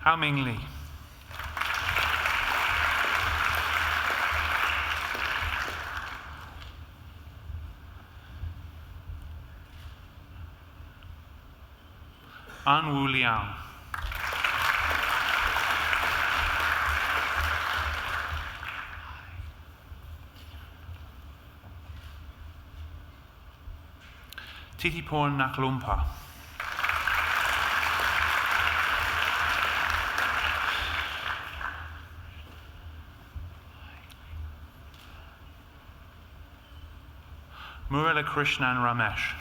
Hao Ming Li. An Wu Liang. Titiporn Naklumpa. Murala Krishnan Ramesh.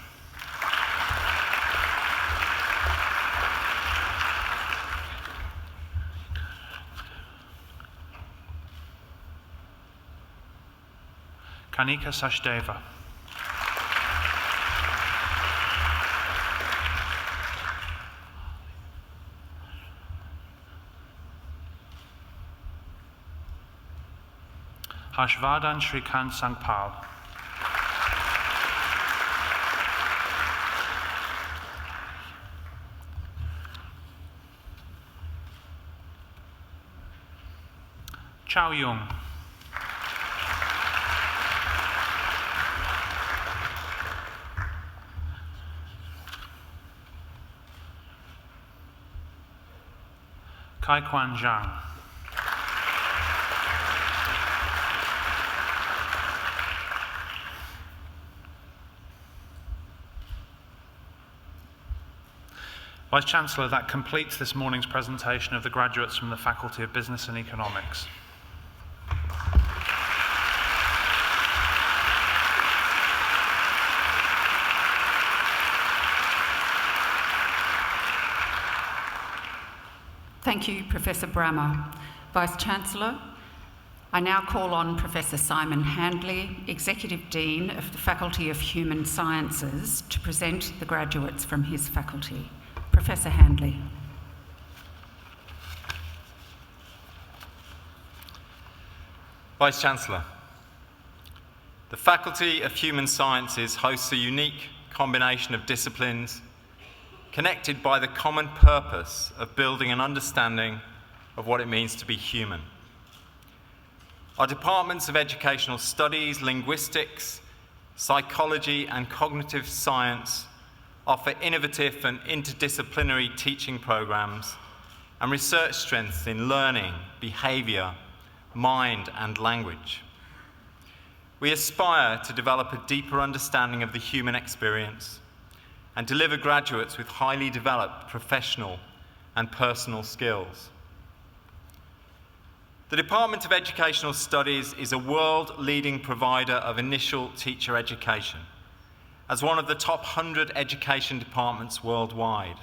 Kanika Sachdeva. Harshvardhan Shrikant Sangpal. Chao Yung. Kai Kwan Zhang. Vice-Chancellor, that completes this morning's presentation of the graduates from the Faculty of Business and Economics. Thank you, Professor Brammer. Vice-Chancellor, I now call on Professor Simon Handley, Executive Dean of the Faculty of Human Sciences, to present the graduates from his faculty. Professor Handley. Vice-Chancellor, the Faculty of Human Sciences hosts a unique combination of disciplines connected by the common purpose of building an understanding of what it means to be human. Our departments of educational studies, linguistics, psychology, and cognitive science offer innovative and interdisciplinary teaching programs and research strengths in learning, behaviour, mind and language. We aspire to develop a deeper understanding of the human experience and deliver graduates with highly developed professional and personal skills. The Department of Educational Studies is a world-leading provider of initial teacher education, as one of the top 100 education departments worldwide.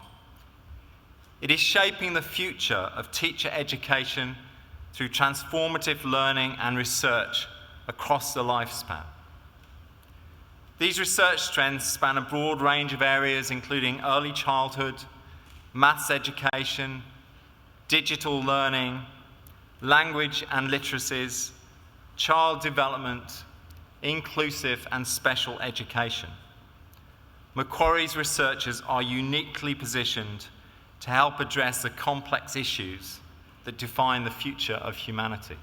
It is shaping the future of teacher education through transformative learning and research across the lifespan. These research strengths span a broad range of areas, including early childhood, maths education, digital learning, language and literacies, child development, inclusive and special education. Macquarie's researchers are uniquely positioned to help address the complex issues that define the future of humanity.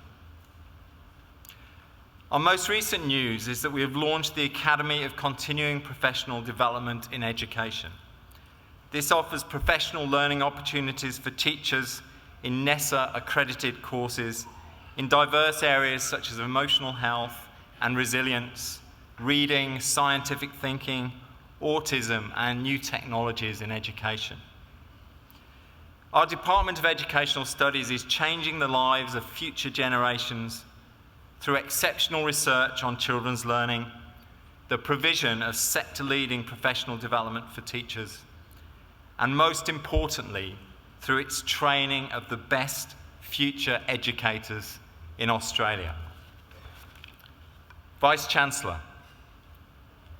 Our most recent news is that we have launched the Academy of Continuing Professional Development in Education. This offers professional learning opportunities for teachers in NESA-accredited courses in diverse areas such as emotional health and resilience, reading, scientific thinking, autism, and new technologies in education. Our Department of Educational Studies is changing the lives of future generations through exceptional research on children's learning, the provision of sector-leading professional development for teachers, and most importantly, through its training of the best future educators in Australia. Vice-Chancellor,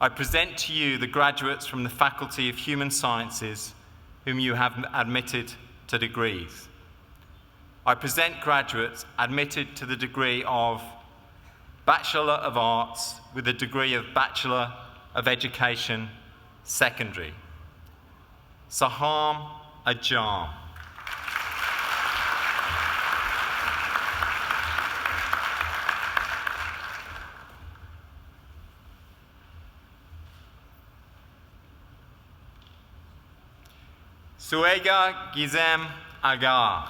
I present to you the graduates from the Faculty of Human Sciences whom you have admitted to degrees. I present graduates admitted to the degree of Bachelor of Arts with the degree of Bachelor of Education, Secondary. Saham Ajam. Suega Gizem Aga.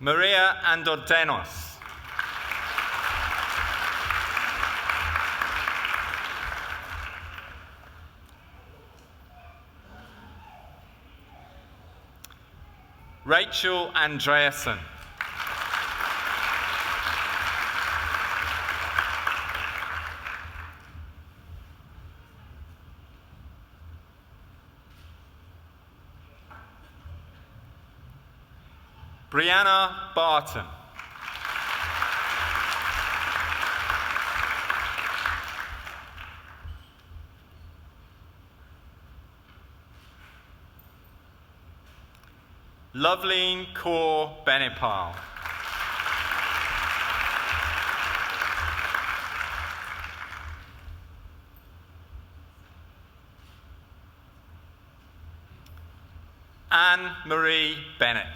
Maria Andotenos. Rachel Andreasen. Brianna Barton. Loveleen Kaur Benipal. Anne-Marie Bennett.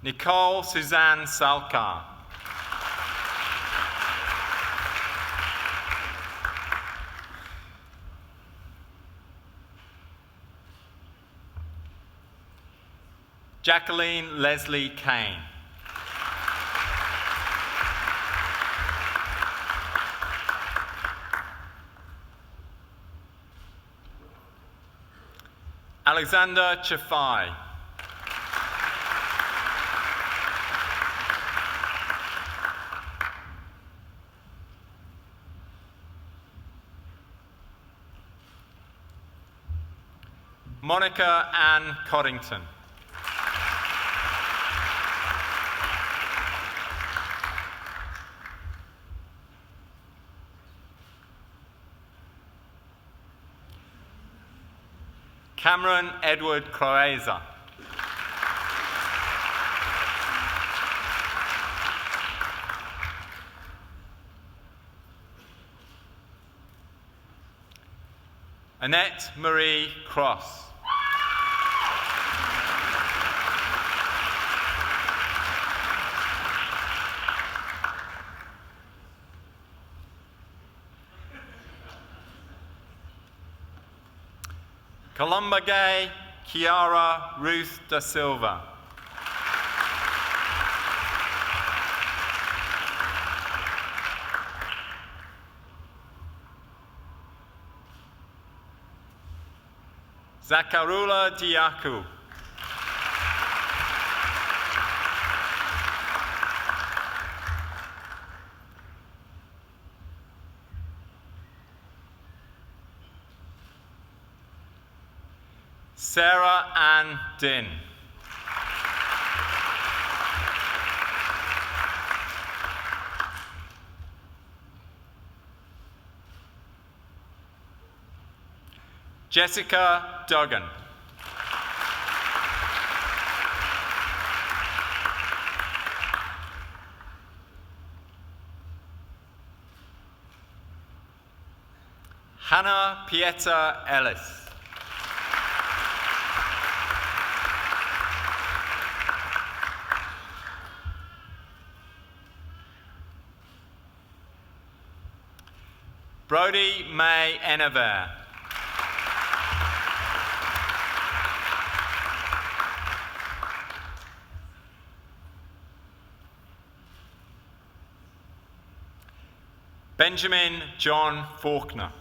Nicole Suzanne Salkar. Jacqueline Leslie Kane. Alexander Chafai. Monica Ann Coddington. Cameron Edward Croeza. Annette Marie Cross. Columbagay Kiara Ruth da Silva. Zakarula Diaku. Sarah Ann Din. Jessica Duggan. Hannah Pieta Ellis. Brody May Enever. Benjamin John Faulkner.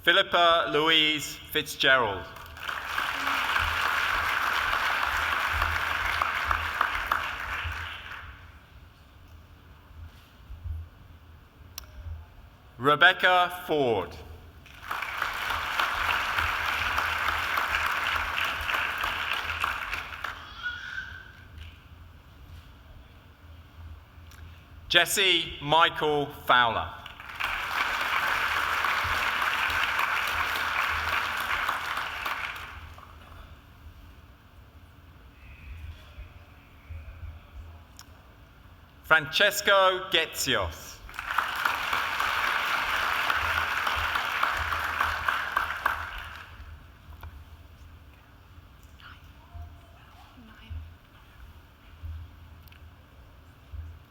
Philippa Louise Fitzgerald. Rebecca Ford. Jesse Michael Fowler. Francesco Getzios.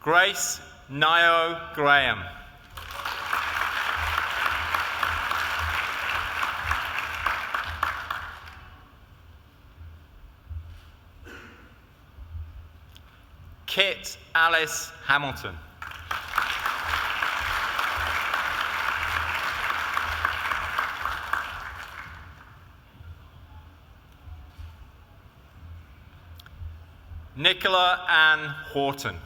Grace Nio Graham. Kit Alice Hamilton. Nicola Ann Horton.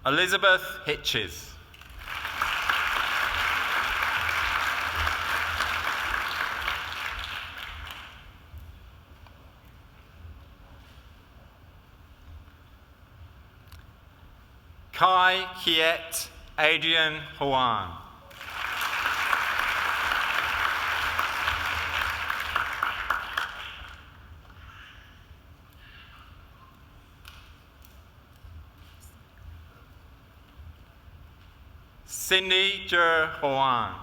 Elizabeth Hitches. Kai Kiet Adrian Huan. Cindy Jer Huan.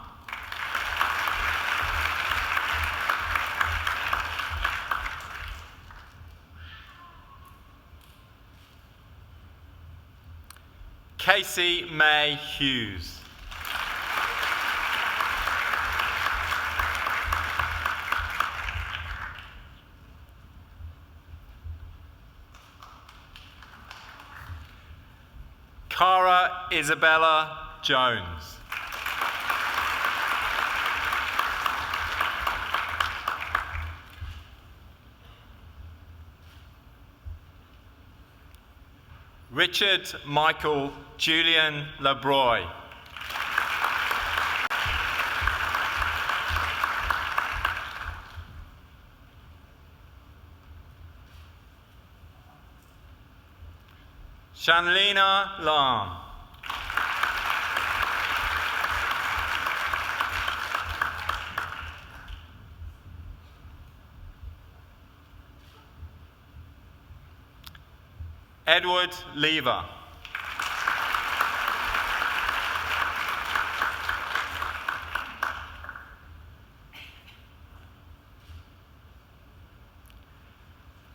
Casey May Hughes. Cara Isabella Jones. Richard Michael Julian Labroy. Shanlina Lam. Edward Lever.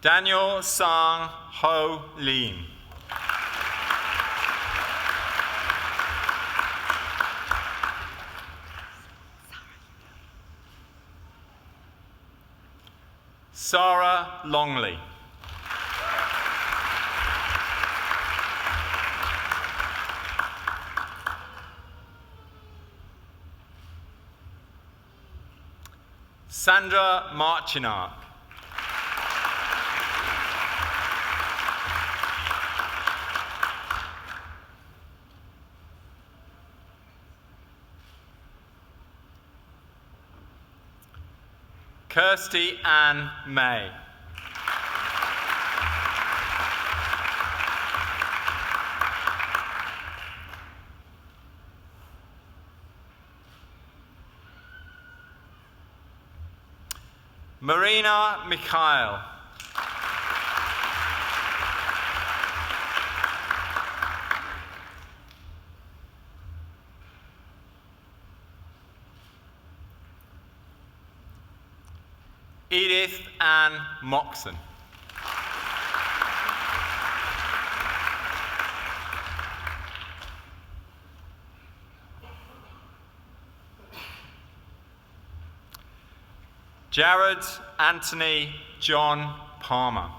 Daniel Sang Ho Lim. Sarah Longley. Sandra Marchinak. Kirsty Ann May. Marina Mikhail. Edith Ann Moxon. Jared Anthony John Palmer.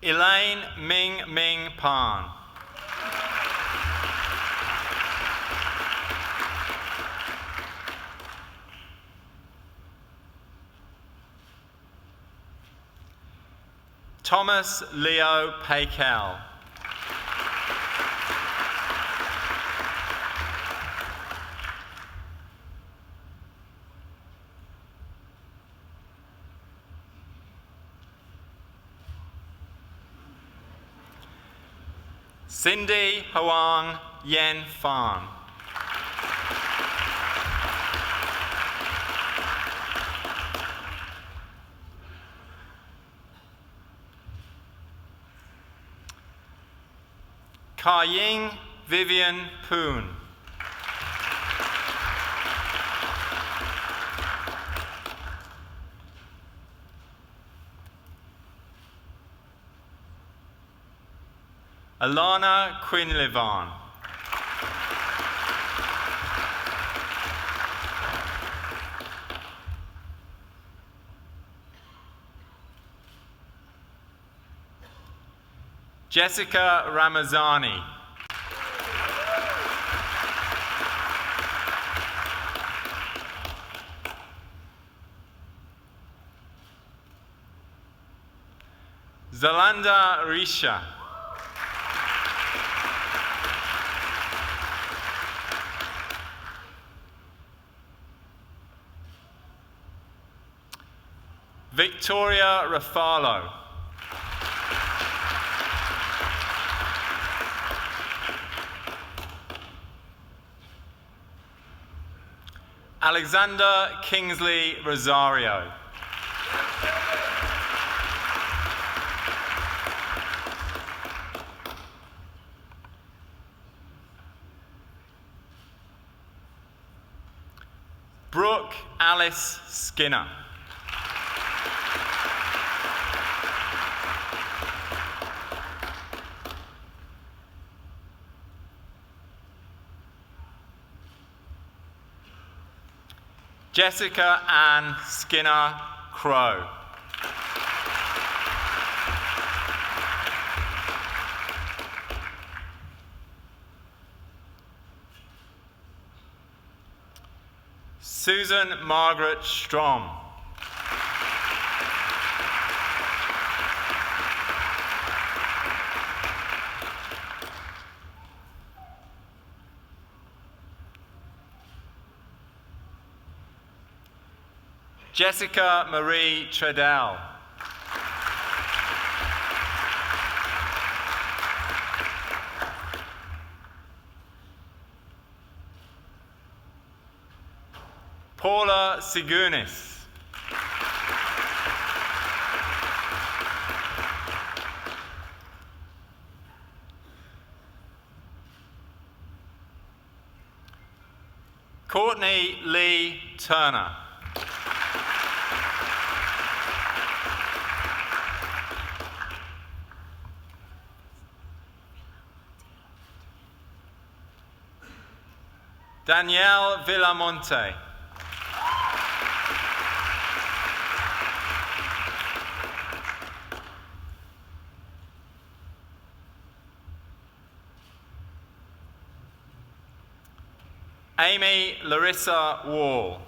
Elaine Ming Ming Pan. Thomas Leo Paykel. Cindy Hoang Yen Fan. Ka-Ying Vivian Poon. Alana Quinlivan. Jessica Ramazani. Zalanda Risha. Victoria Rafalo. Alexander Kingsley Rosario. Brooke Alice Skinner. Jessica Ann Skinner Crow. Susan Margaret Strom. Jessica Marie Treadell. Paula Sigunis. Courtney Lee Turner. Danielle Villamonte. Amy Larissa Wall.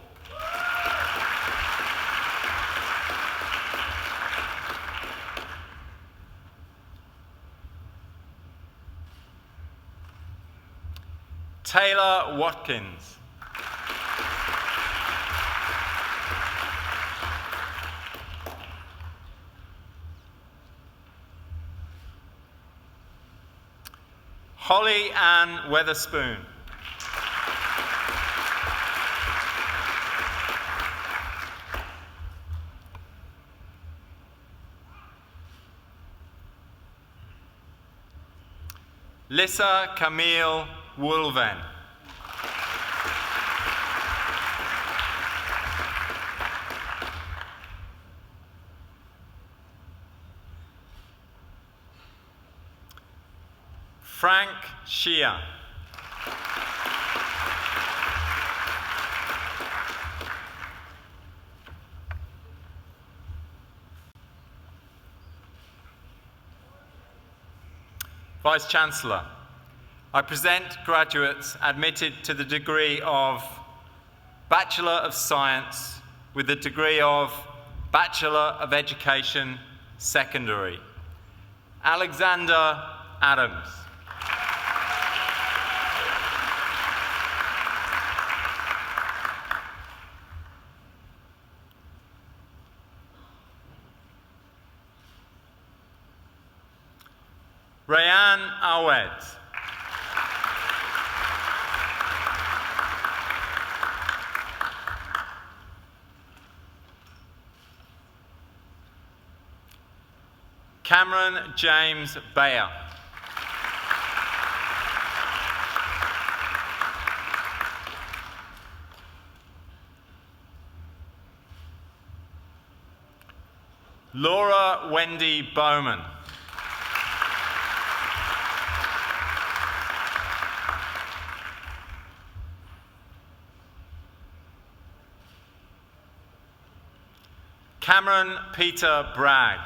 Taylor Watkins. Holly Ann Weatherspoon. Lissa Camille Woolven. Frank Shea. Vice-Chancellor, I present graduates admitted to the degree of Bachelor of Science with the degree of Bachelor of Education, Secondary. Alexander Adams. Rayan Awed. Cameron James Bayer. Laura Wendy Bowman. Cameron Peter Bragg.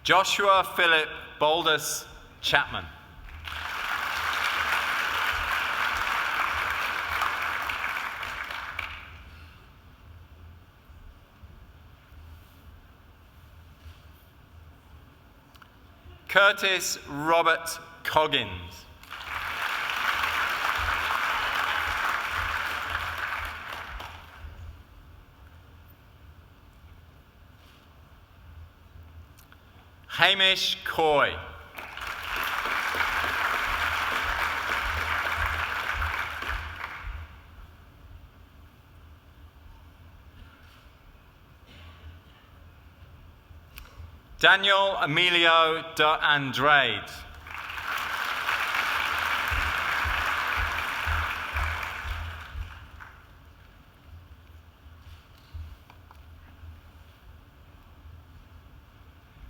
Joshua Philip Baldus Chapman. Curtis Robert Coggins. Hamish Coy. Daniel Emilio de Andrade.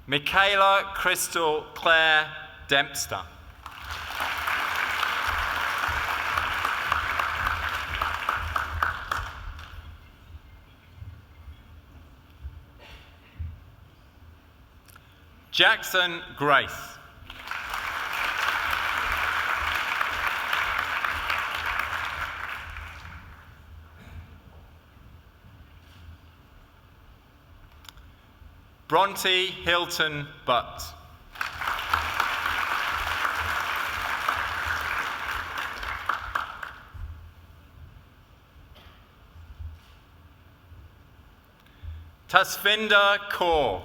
Michaela Crystal Claire Dempster. Jackson Grace. Bronte Hilton Butt. Tasvinder Kaur.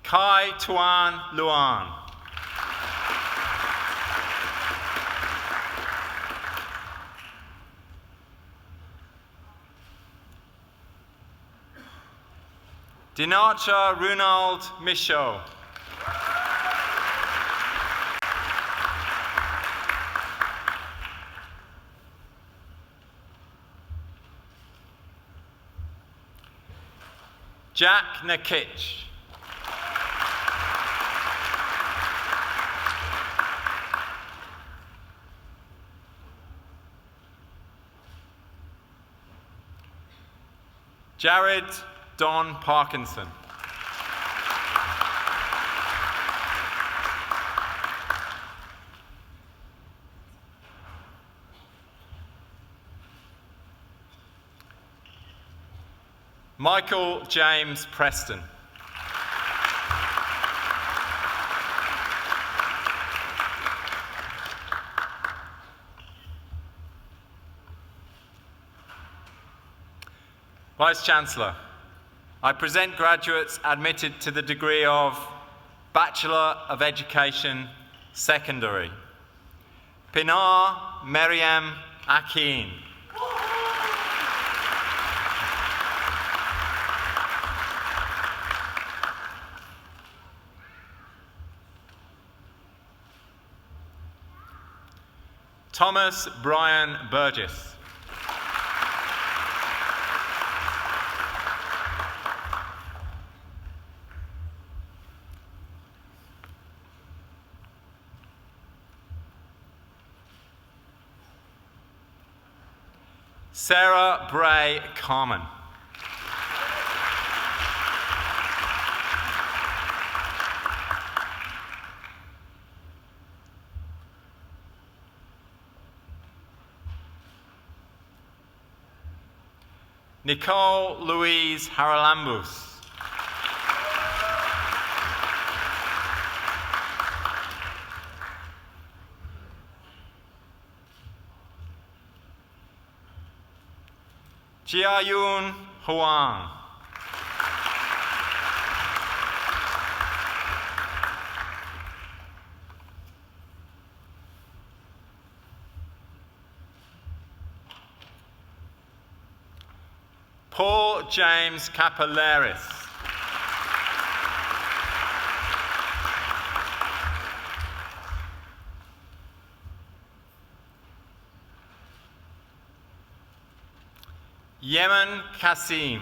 Kai Tuan Luan. Dinacha Runald Michaud. Jack Nakich. Jared Don Parkinson. Michael James Preston. Vice-Chancellor, I present graduates admitted to the degree of Bachelor of Education, Secondary. Pinar Maryam Akin. Thomas Brian Burgess. Sarah Bray Carmen. Nicole Louise Haralambous. Jiayun Huang. Paul James Capillaris. Yemen Kasim.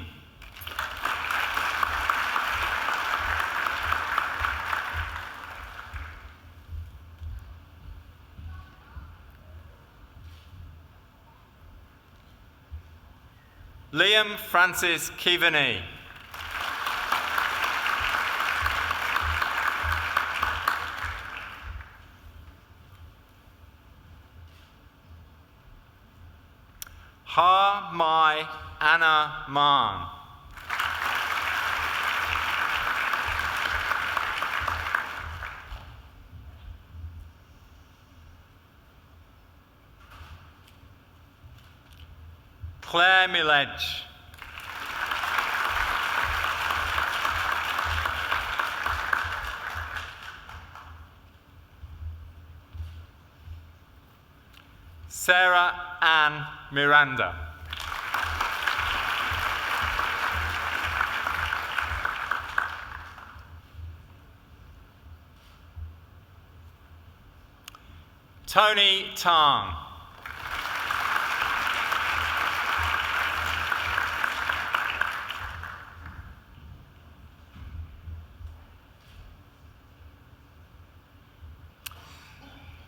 Liam Francis Kivany. Ha Mai Anna Man. Claire Milledge. Sarah Ann Miranda. Tony Tang.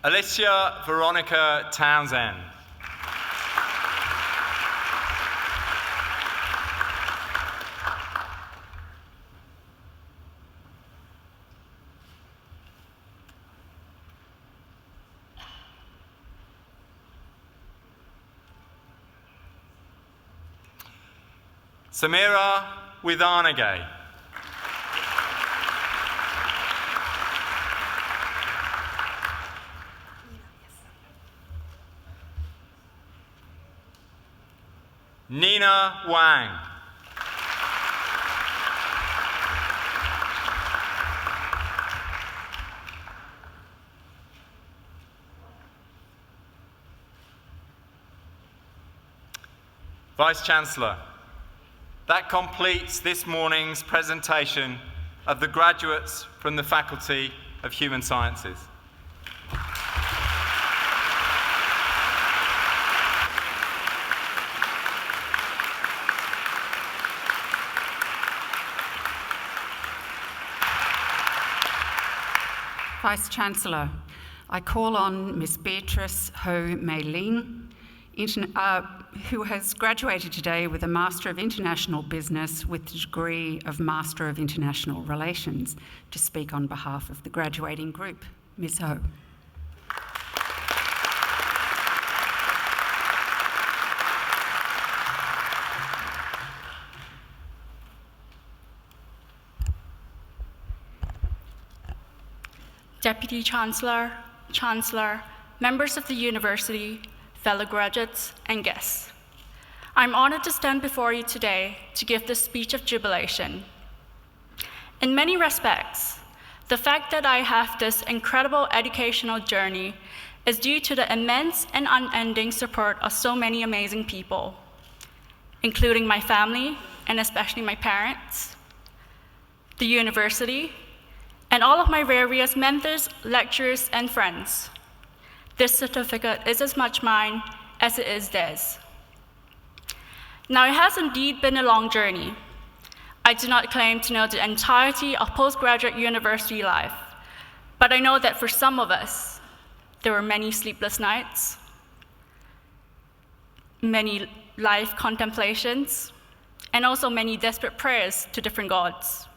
Alicia Veronica Townsend. Samira Withanagay. Nina Wang. Vice-Chancellor, that completes this morning's presentation of the graduates from the Faculty of Human Sciences. Vice-Chancellor, I call on Ms. Beatrice Ho Mei Ling, who has graduated today with a Master of International Business with the degree of Master of International Relations, to speak on behalf of the graduating group. Ms. Ho. Deputy Chancellor, Chancellor, members of the university, fellow graduates, and guests. I'm honored to stand before you today to give this speech of jubilation. In many respects, the fact that I have this incredible educational journey is due to the immense and unending support of so many amazing people, including my family, and especially my parents, the university, and all of my various mentors, lecturers, and friends. This certificate is as much mine as it is theirs. Now, it has indeed been a long journey. I do not claim to know the entirety of postgraduate university life, but I know that for some of us, there were many sleepless nights, many life contemplations, and also many desperate prayers to different gods.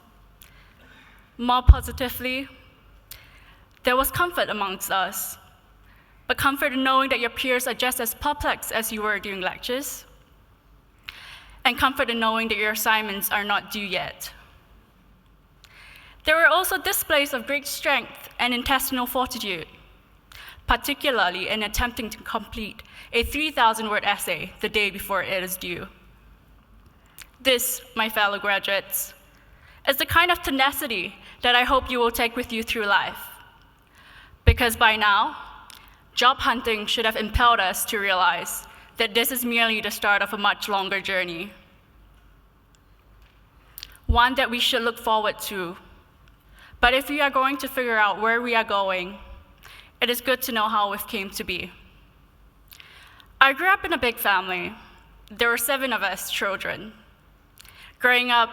More positively, there was comfort amongst us, but comfort in knowing that your peers are just as perplexed as you were during lectures, and comfort in knowing that your assignments are not due yet. There were also displays of great strength and intestinal fortitude, particularly in attempting to complete a 3,000-word essay the day before it is due. This, my fellow graduates, is the kind of tenacity that I hope you will take with you through life. Because by now, job hunting should have impelled us to realize that this is merely the start of a much longer journey. One that we should look forward to. But if we are going to figure out where we are going, it is good to know how we've came to be. I grew up in a big family. There were 7 of us children. Growing up,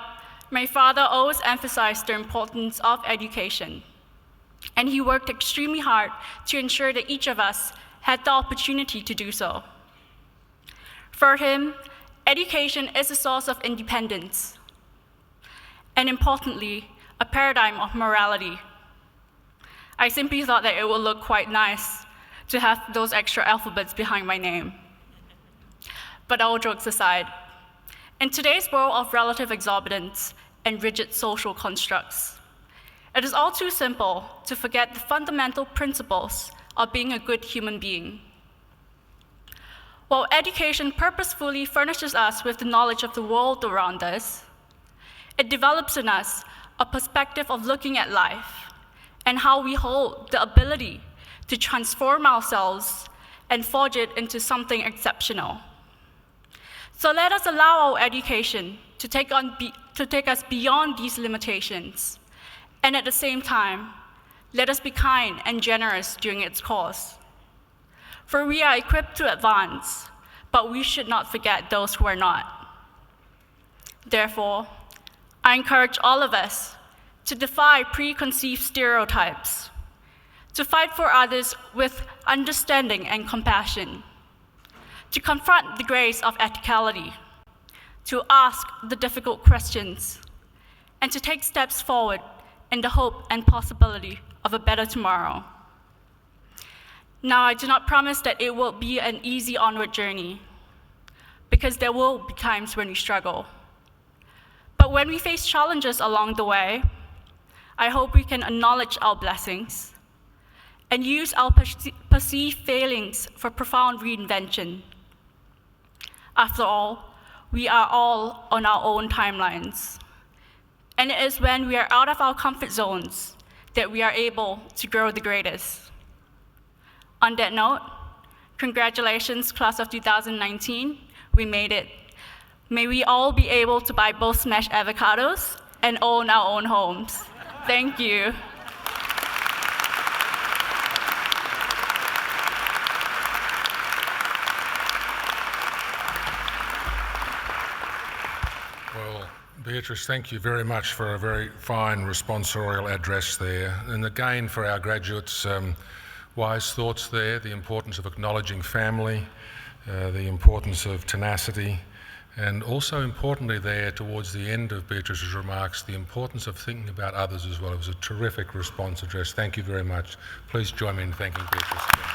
my father always emphasized the importance of education, and he worked extremely hard to ensure that each of us had the opportunity to do so. For him, education is a source of independence, and importantly, a paradigm of morality. I simply thought that it would look quite nice to have those extra alphabets behind my name. But all jokes aside, in today's world of relative exorbitance and rigid social constructs, it is all too simple to forget the fundamental principles of being a good human being. While education purposefully furnishes us with the knowledge of the world around us, it develops in us a perspective of looking at life and how we hold the ability to transform ourselves and forge it into something exceptional. So let us allow our education to take us beyond these limitations, and at the same time, let us be kind and generous during its course. For we are equipped to advance, but we should not forget those who are not. Therefore, I encourage all of us to defy preconceived stereotypes, to fight for others with understanding and compassion, to confront the grace of ethicality, to ask the difficult questions, and to take steps forward in the hope and possibility of a better tomorrow. Now, I do not promise that it will be an easy onward journey, because there will be times when we struggle. But when we face challenges along the way, I hope we can acknowledge our blessings and use our perceived failings for profound reinvention. After all, we are all on our own timelines. And it is when we are out of our comfort zones that we are able to grow the greatest. On that note, congratulations, class of 2019, we made it. May we all be able to buy both smashed avocados and own our own homes. Thank you. Well, Beatrice, thank you very much for a very fine responsorial address there. And again, for our graduates, wise thoughts there, the importance of acknowledging family, the importance of tenacity, and also importantly there, towards the end of Beatrice's remarks, the importance of thinking about others as well. It was a terrific response address. Thank you very much. Please join me in thanking Beatrice again.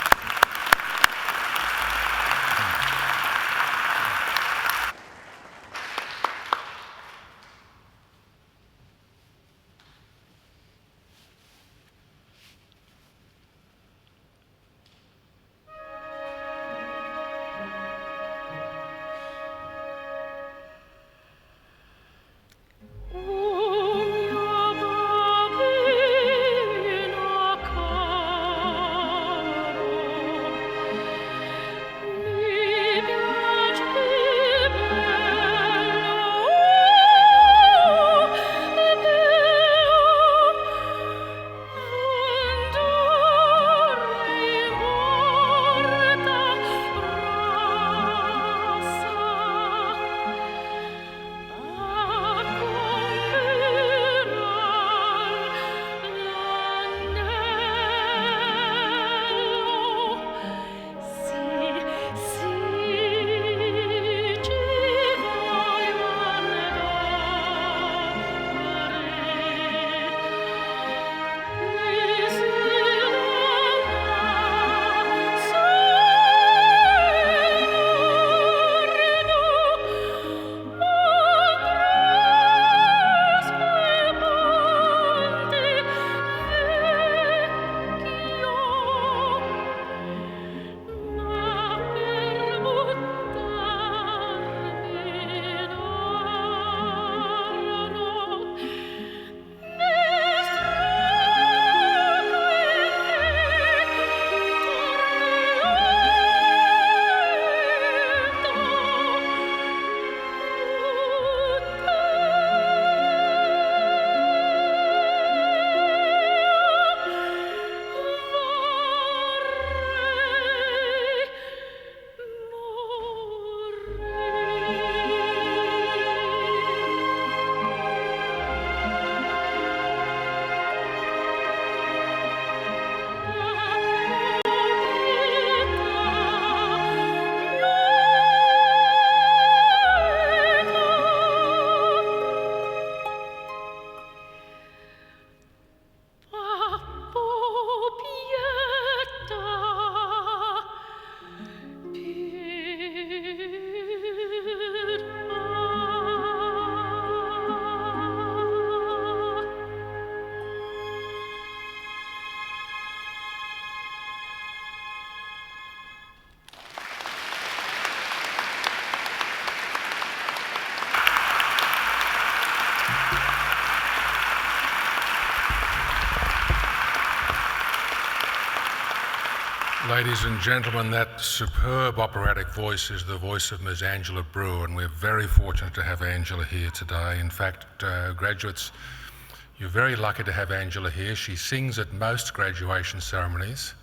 Ladies and gentlemen, that superb operatic voice is the voice of Ms. Angela Brewer, and we're very fortunate to have Angela here today. In fact, graduates, you're very lucky to have Angela here. She sings at most graduation ceremonies.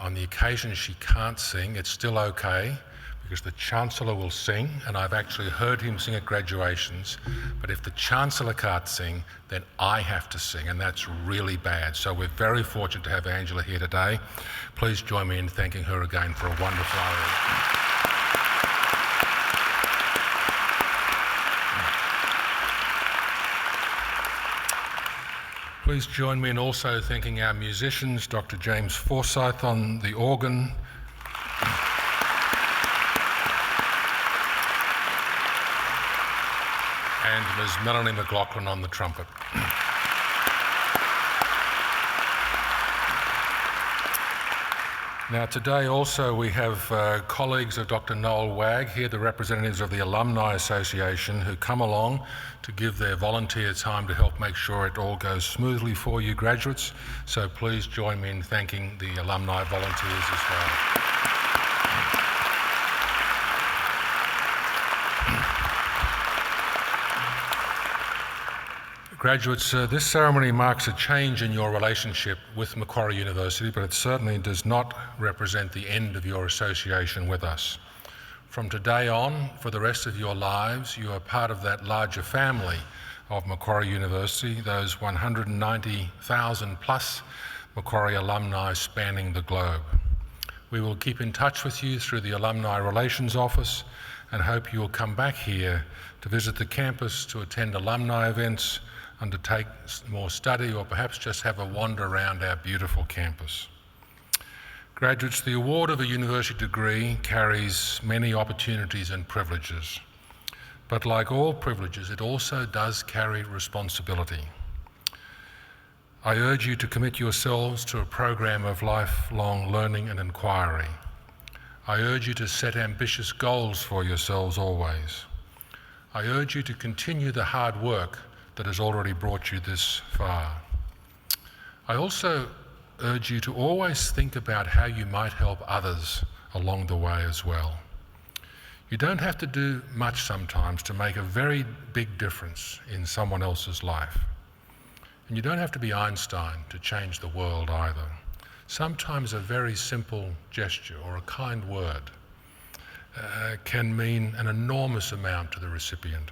On the occasion she can't sing, it's still okay, because the Chancellor will sing, and I've actually heard him sing at graduations, but if the Chancellor can't sing, then I have to sing, and that's really bad. So we're very fortunate to have Angela here today. Please join me in thanking her again for a wonderful aria. Please join me in also thanking our musicians, Dr. James Forsyth on the organ, and Ms. Melanie McLaughlin on the trumpet. Now today also we have colleagues of Dr. Noel Wagg here, the representatives of the Alumni Association, who come along to give their volunteer time to help make sure it all goes smoothly for you graduates. So please join me in thanking the alumni volunteers as well. Graduates, this ceremony marks a change in your relationship with Macquarie University, but it certainly does not represent the end of your association with us. From today on, for the rest of your lives, you are part of that larger family of Macquarie University, those 190,000 plus Macquarie alumni spanning the globe. We will keep in touch with you through the Alumni Relations Office and hope you will come back here to visit the campus, to attend alumni events, undertake more study, or perhaps just have a wander around our beautiful campus. Graduates, the award of a university degree carries many opportunities and privileges, but like all privileges, it also does carry responsibility. I urge you to commit yourselves to a program of lifelong learning and inquiry. I urge you to set ambitious goals for yourselves always. I urge you to continue the hard work that has already brought you this far. I also urge you to always think about how you might help others along the way as well. You don't have to do much sometimes to make a very big difference in someone else's life. And you don't have to be Einstein to change the world either. Sometimes a very simple gesture or a kind word can mean an enormous amount to the recipient.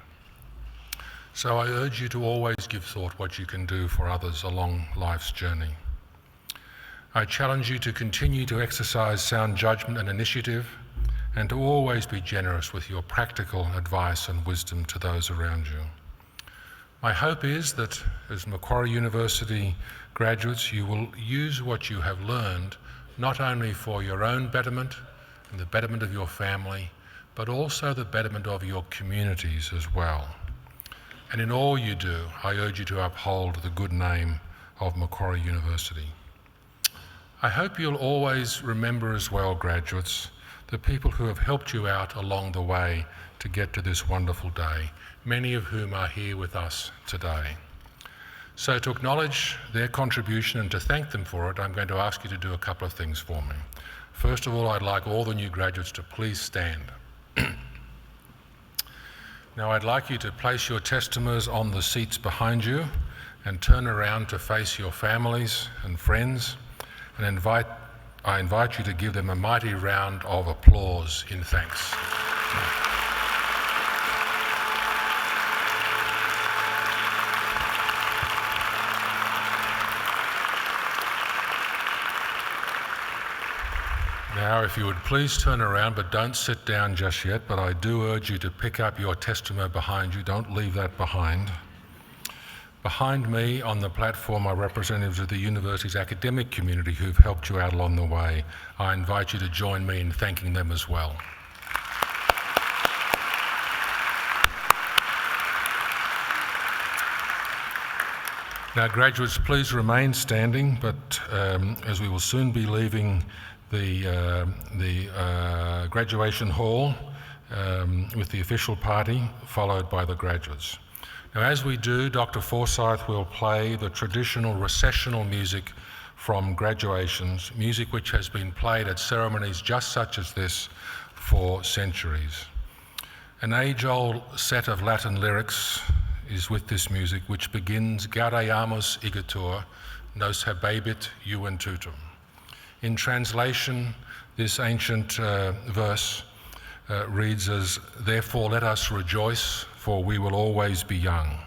So I urge you to always give thought what you can do for others along life's journey. I challenge you to continue to exercise sound judgment and initiative, and to always be generous with your practical advice and wisdom to those around you. My hope is that as Macquarie University graduates, you will use what you have learned not only for your own betterment and the betterment of your family, but also the betterment of your communities as well. And in all you do, I urge you to uphold the good name of Macquarie University. I hope you'll always remember as well, graduates, the people who have helped you out along the way to get to this wonderful day, many of whom are here with us today. So to acknowledge their contribution and to thank them for it, I'm going to ask you to do a couple of things for me. First of all, I'd like all the new graduates to please stand. Now I'd like you to place your testimers on the seats behind you and turn around to face your families and friends, and I invite you to give them a mighty round of applause in thanks. Now, if you would please turn around, but don't sit down just yet, but I do urge you to pick up your testament behind you. Don't leave that behind. Behind me on the platform are representatives of the university's academic community who've helped you out along the way. I invite you to join me in thanking them as well. Now, graduates, please remain standing, but as we will soon be leaving the graduation hall with the official party, followed by the graduates. Now, as we do, Dr. Forsyth will play the traditional recessional music from graduations, music which has been played at ceremonies just such as this for centuries. An age-old set of Latin lyrics is with this music, which begins Gaudeamus igitur, nos habebit juventutum. In translation, this ancient verse reads as, "Therefore let us rejoice, for we will always be young."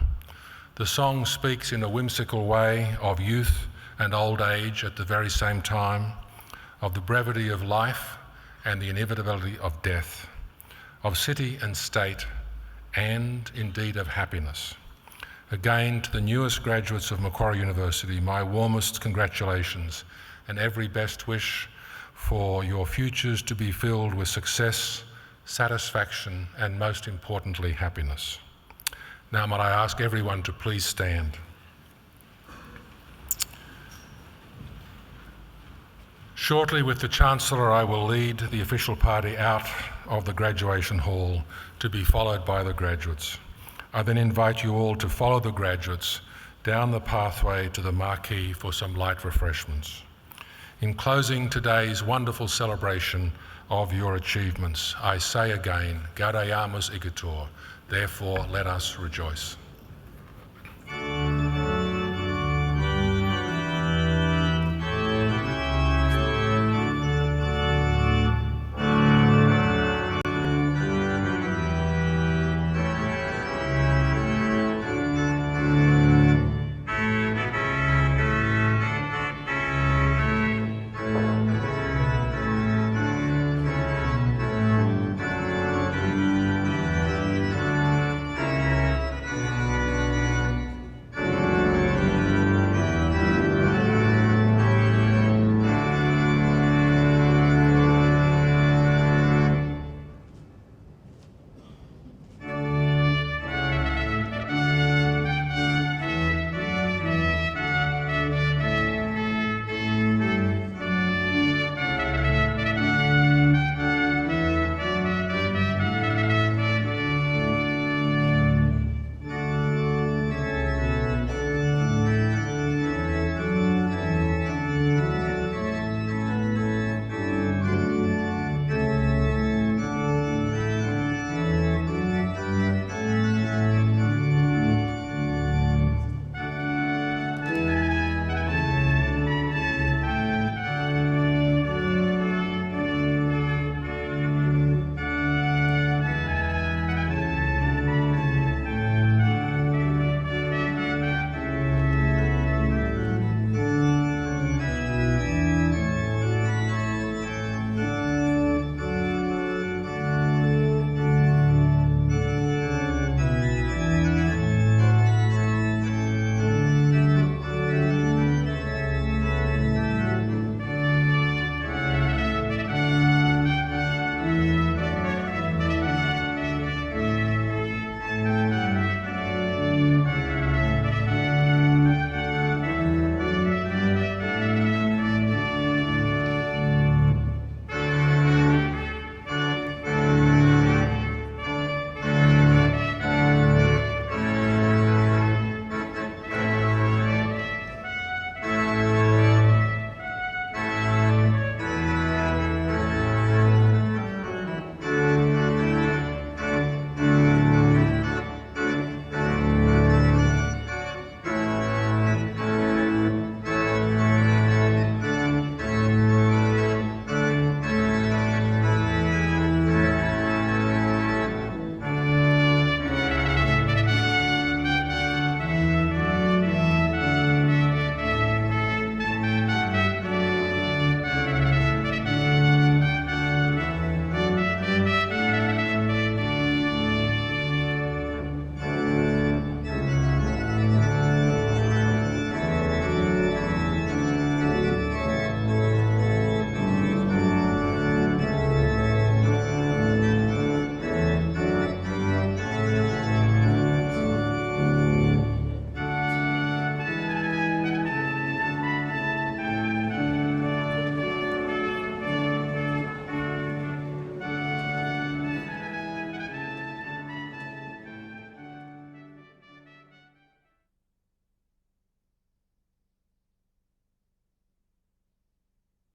The song speaks in a whimsical way of youth and old age at the very same time, of the brevity of life and the inevitability of death, of city and state, and indeed of happiness. Again, to the newest graduates of Macquarie University, my warmest congratulations and every best wish for your futures to be filled with success, satisfaction, and most importantly, happiness. Now, might I ask everyone to please stand. Shortly, with the Chancellor, I will lead the official party out of the graduation hall to be followed by the graduates. I then invite you all to follow the graduates down the pathway to the marquee for some light refreshments. In closing today's wonderful celebration of your achievements, I say again, Gaudeamus igitur, therefore let us rejoice.